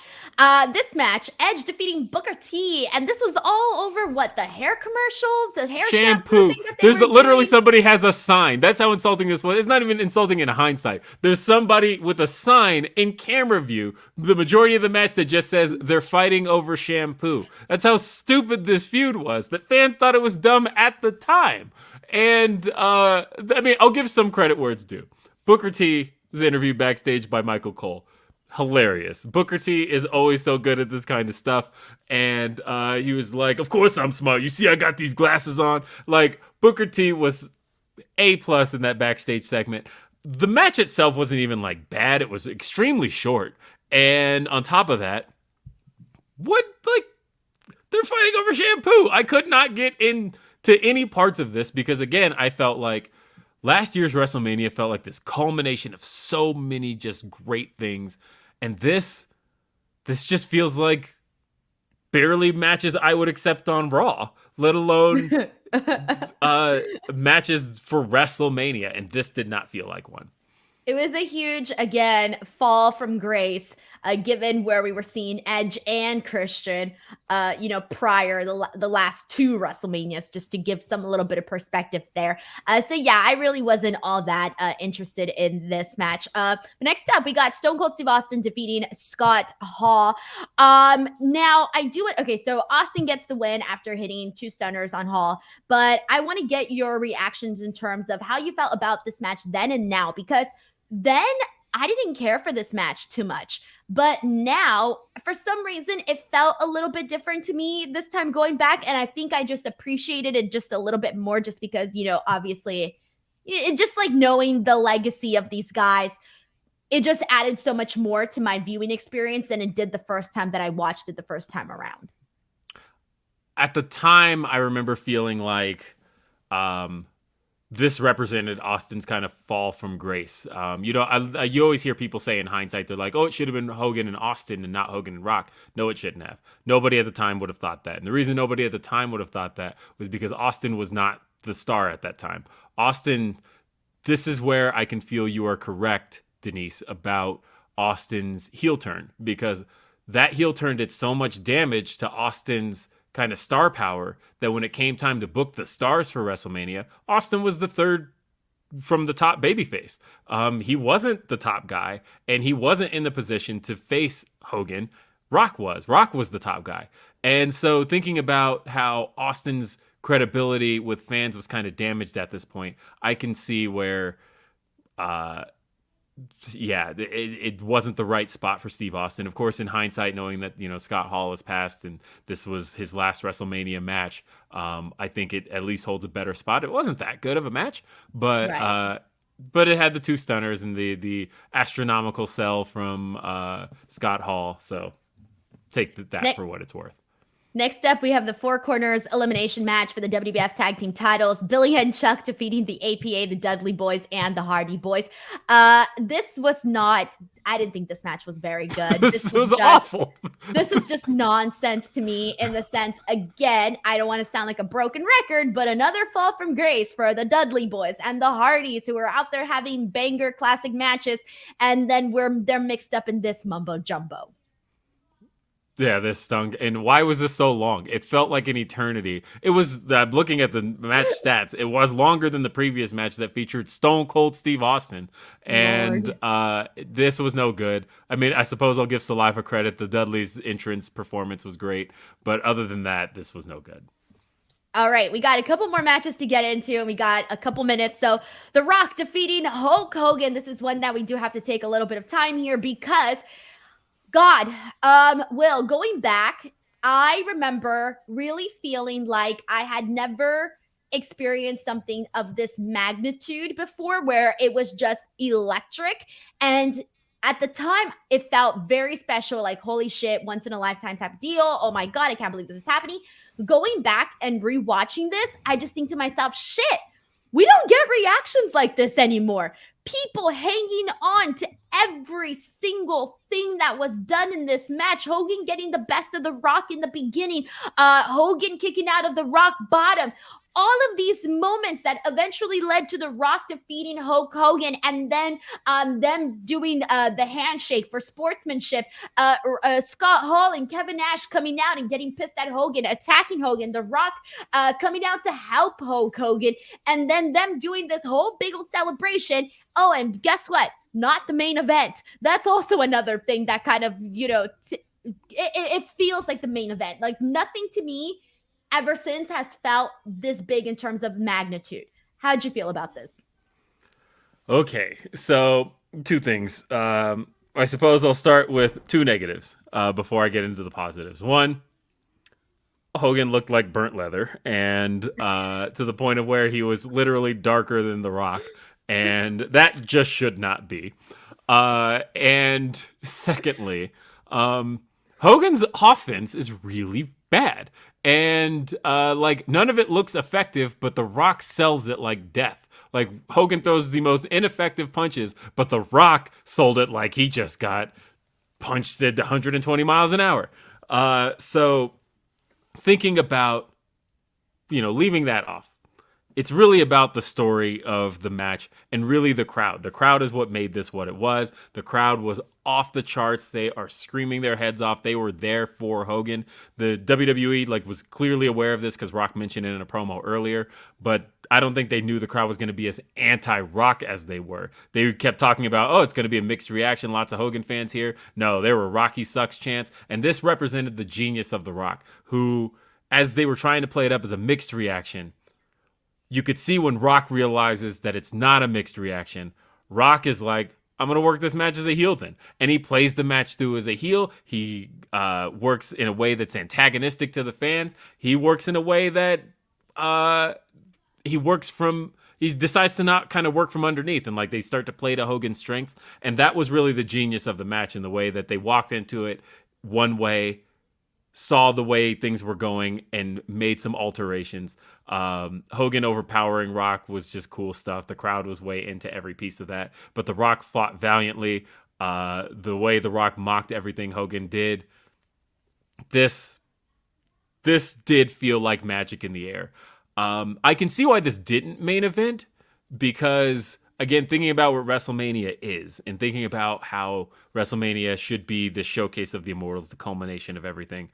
This match, Edge defeating Booker T, and this was all over what, the hair commercials, the hair shampoo. There's literally somebody has a sign. That's how insulting this was. It's not even insulting in hindsight. There's somebody with a sign in camera view, the majority of the match, that just says they're fighting over shampoo. That's how stupid this feud was, that fans thought it was dumb at the time. And I mean, I'll give some credit where it's due. Booker T was interviewed backstage by Michael Cole. Hilarious. Booker T is always so good at this kind of stuff. And he was like, of course I'm smart. You see, I got these glasses on. Like, Booker T was A+ in that backstage segment. The match itself wasn't even like bad. It was extremely short. And on top of that, they're fighting over shampoo. I could not get into any parts of this because, again, I felt like last year's WrestleMania felt like this culmination of so many just great things. And this just feels like barely matches I would accept on Raw, let alone matches for WrestleMania. And this did not feel like one. It was a huge, again, fall from grace, given where we were seeing Edge and Christian, prior the last two WrestleManias, just to give some a little bit of perspective there. So yeah, I really wasn't all that interested in this match. Next up, we got Stone Cold Steve Austin defeating Scott Hall. Now I do it. Okay, so Austin gets the win after hitting two stunners on Hall, but I want to get your reactions in terms of how you felt about this match then and now, because then I didn't care for this match too much. But now, for some reason, it felt a little bit different to me this time going back. And I think I just appreciated it just a little bit more, just because, obviously, it just like knowing the legacy of these guys, it just added so much more to my viewing experience than it did the first time that I watched it the first time around. At the time, I remember feeling like this represented Austin's kind of fall from grace. You always hear people say in hindsight, they're like, oh, it should have been Hogan and Austin and not Hogan and Rock. No, it shouldn't have. Nobody at the time would have thought that. And the reason nobody at the time would have thought that was because Austin was not the star at that time. Austin, this is where I can feel you are correct, Denise, about Austin's heel turn, because that heel turn did so much damage to Austin's kind of star power that when it came time to book the stars for WrestleMania, Austin was the third from the top babyface. He wasn't the top guy, and he wasn't in the position to face Hogan. Rock was. Rock was the top guy. And so thinking about how Austin's credibility with fans was kind of damaged at this point, I can see where it wasn't the right spot for Steve Austin. Of course, in hindsight, knowing that, Scott Hall has passed and this was his last WrestleMania match, I think it at least holds a better spot. It wasn't that good of a match, but right. But it had the two stunners and the astronomical sell from Scott Hall. So take that for what it's worth. Next up, we have the Four Corners elimination match for the WWF Tag Team titles. Billy and Chuck defeating the APA, the Dudley Boys, and the Hardy Boys. This was not, I didn't think this match was very good. This was awful. This was just nonsense to me, in the sense, again, I don't want to sound like a broken record, but another fall from grace for the Dudley Boys and the Hardys, who are out there having banger classic matches, and then they're mixed up in this mumbo jumbo. Yeah, this stung. And why was this so long? It felt like an eternity. It was, looking at the match stats, it was longer than the previous match that featured Stone Cold Steve Austin. And this was no good. I mean, I suppose I'll give Saliva credit. The Dudley's entrance performance was great. But other than that, this was no good. All right, we got a couple more matches to get into, and we got a couple minutes. So The Rock defeating Hulk Hogan. This is one that we do have to take a little bit of time here, because God, Will, going back, I remember really feeling like I had never experienced something of this magnitude before, where it was just electric. And at the time, it felt very special, like, holy shit, once in a lifetime type of deal. Oh my God, I can't believe this is happening. Going back and rewatching this, I just think to myself, shit, we don't get reactions like this anymore. People hanging on to every single thing that was done in this match. Hogan getting the best of The Rock in the beginning. Hogan kicking out of The Rock bottom. All of these moments that eventually led to The Rock defeating Hulk Hogan, and then them doing the handshake for sportsmanship. Scott Hall and Kevin Nash coming out and getting pissed at Hogan, attacking Hogan. The Rock coming out to help Hulk Hogan, and then them doing this whole big old celebration. Oh, and guess what? Not the main event. That's also another thing that kind of, it feels like the main event. Like, nothing to me ever since has felt this big in terms of magnitude. How'd you feel about this? Okay, so two things. I suppose I'll start with two negatives before I get into the positives. One, Hogan looked like burnt leather, and to the point of where he was literally darker than The Rock, and that just should not be. And secondly, Hogan's offense is really bad. And none of it looks effective, but The Rock sells it like death. Like, Hogan throws the most ineffective punches, but The Rock sold it like he just got punched at 120 miles an hour. So thinking about, leaving that off, It's really about the story of the match and really the crowd. The crowd is what made this what it was. The crowd was off the charts. They are screaming their heads off. They were there for Hogan. The WWE was clearly aware of this because Rock mentioned it in a promo earlier, but I don't think they knew the crowd was going to be as anti-Rock as they were. They kept talking about, oh, it's going to be a mixed reaction. Lots of Hogan fans here. No, there were Rocky sucks chants, and this represented the genius of The Rock, who, as they were trying to play it up as a mixed reaction, you could see when Rock realizes that it's not a mixed reaction. Rock is like, I'm going to work this match as a heel then. And he plays the match through as a heel. He works in a way that's antagonistic to the fans. He works in a way that he decides to not kind of work from underneath, and they start to play to Hogan's strengths. And that was really the genius of the match, in the way that they walked into it one way, saw the way things were going, and made some alterations. Hogan overpowering Rock was just cool stuff. The crowd was way into every piece of that, but The Rock fought valiantly. The way The Rock mocked everything Hogan did, this did feel like magic in the air. I can see why this didn't main event, because again, thinking about what WrestleMania is, and thinking about how WrestleMania should be the showcase of the Immortals, the culmination of everything.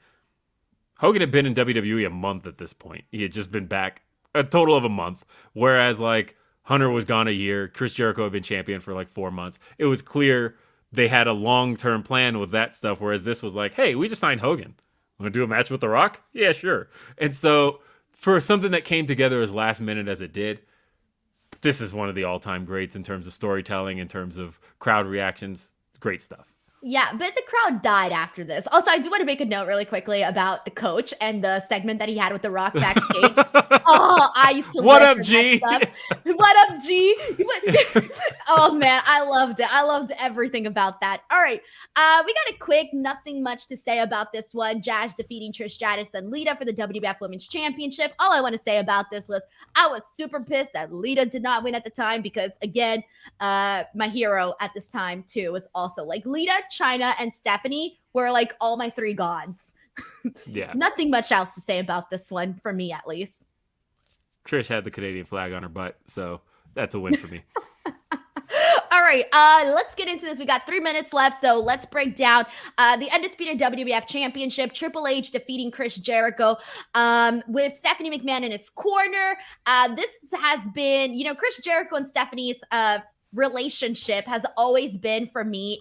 Hogan had been in WWE a month at this point. He had just been back a total of a month. Whereas Hunter was gone a year. Chris Jericho had been champion for 4 months. It was clear they had a long-term plan with that stuff. Whereas this was hey, we just signed Hogan. Want to do a match with The Rock? Yeah, sure. And so for something that came together as last minute as it did, this is one of the all-time greats in terms of storytelling, in terms of crowd reactions. It's great stuff. Yeah, but the crowd died after this. Also, I do want to make a note really quickly about the coach and the segment that he had with The Rock backstage. Oh, I used to What live up, for G? that stuff. What up, G? Oh, man, I loved it. I loved everything about that. All right, we got a quick, nothing much to say about this one. Jazz defeating Trish Stratus and Lita for the WWF Women's Championship. All I want to say about this was I was super pissed that Lita did not win at the time, because, again, my hero at this time, too, was also Lita, China, and Stephanie were all my three gods. Yeah. Nothing much else to say about this one, for me at least. Trish had the Canadian flag on her butt, so that's a win for me. All right, let's get into this. We got 3 minutes left, so let's break down the undisputed WWF Championship. Triple H defeating Chris Jericho with Stephanie McMahon in his corner. This has been, Chris Jericho and Stephanie's relationship has always been, for me,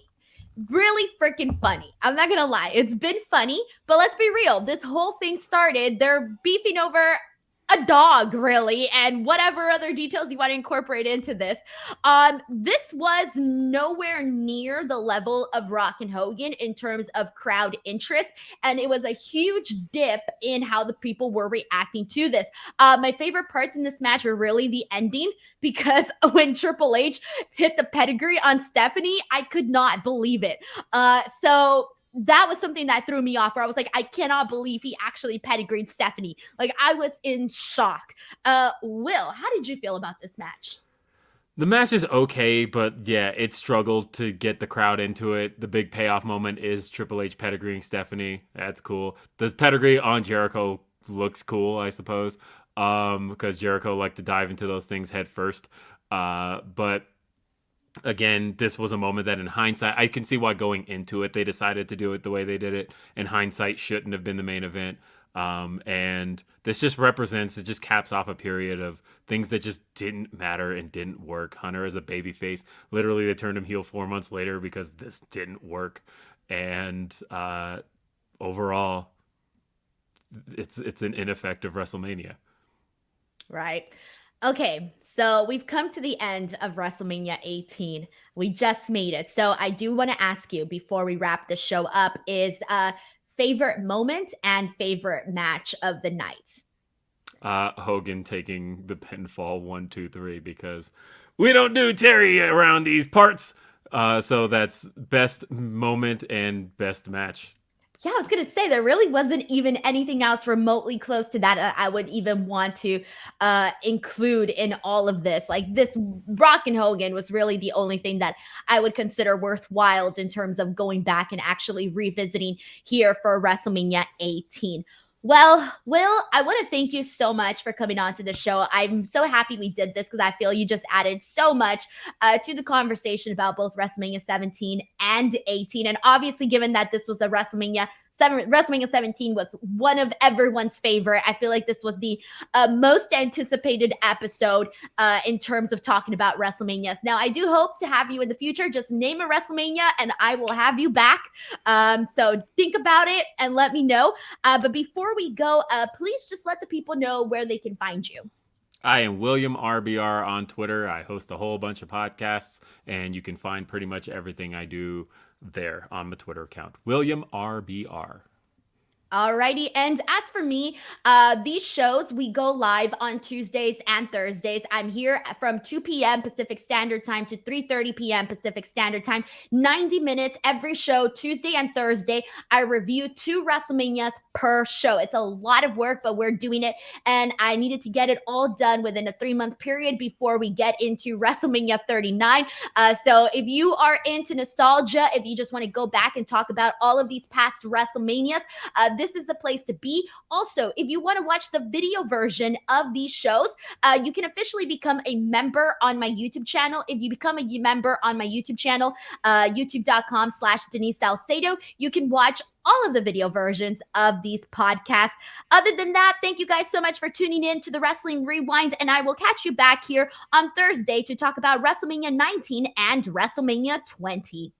really freaking funny. I'm not gonna lie, it's been funny, but let's be real. This whole thing started, they're beefing over a dog, really, and whatever other details you want to incorporate into this. This was nowhere near the level of Rock and Hogan in terms of crowd interest, and it was a huge dip in how the people were reacting to this. My favorite parts in this match were really the ending, because when Triple H hit the pedigree on Stephanie, I could not believe it. So that was something that threw me off, where I was I cannot believe he actually pedigreed Stephanie. I was in shock. Will, how did you feel about this match? The match is okay, but yeah, it struggled to get the crowd into it. The big payoff moment is Triple H pedigreeing Stephanie. That's cool. The pedigree on Jericho looks cool, I suppose, because Jericho liked to dive into those things head first. But again, this was a moment that in hindsight, I can see why going into it, they decided to do it the way they did it. In hindsight, shouldn't have been the main event. And this just represents, it just caps off a period of things that just didn't matter and didn't work. Hunter as a babyface, literally they turned him heel 4 months later because this didn't work. And overall, it's an ineffective WrestleMania. Right. Okay, so we've come to the end of WrestleMania 18. We just made it. So I do want to ask you, before we wrap the show up, is favorite moment and favorite match of the night? Hogan taking the pinfall 1, 2, 3, because we don't do Terry around these parts. So that's best moment and best match. Yeah, I was going to say, there really wasn't even anything else remotely close to that I would even want to include in all of this. This Rock and Hogan was really the only thing that I would consider worthwhile in terms of going back and actually revisiting here for WrestleMania 18. Well, Will, I want to thank you so much for coming on to the show. I'm so happy we did this because I feel you just added so much to the conversation about both WrestleMania 17 and 18. And obviously, given that this was a WrestleMania 17 was one of everyone's favorite. I feel like this was the most anticipated episode in terms of talking about WrestleManias. Now, I do hope to have you in the future. Just name a WrestleMania and I will have you back. So think about it and let me know. But before we go, please just let the people know where they can find you. I am William RBR on Twitter. I host a whole bunch of podcasts, and you can find pretty much everything I do there on my Twitter account. William RBR. Alrighty, and as for me, these shows we go live on Tuesdays and Thursdays. I'm here from 2 p.m. Pacific Standard Time to 3:30 p.m. Pacific Standard Time. 90 minutes every show, Tuesday and Thursday. I review 2 WrestleManias per show. It's a lot of work, but we're doing it, and I needed to get it all done within a 3-month period before we get into WrestleMania 39. So if you are into nostalgia, if you just want to go back and talk about all of these past WrestleManias, this is the place to be. Also, if you want to watch the video version of these shows, you can officially become a member on my YouTube channel. If you become a member on my YouTube channel, youtube.com/Denise Salcedo, you can watch all of the video versions of these podcasts. Other than that, thank you guys so much for tuning in to the Wrestling Rewind, and I will catch you back here on Thursday to talk about WrestleMania 19 and WrestleMania 20.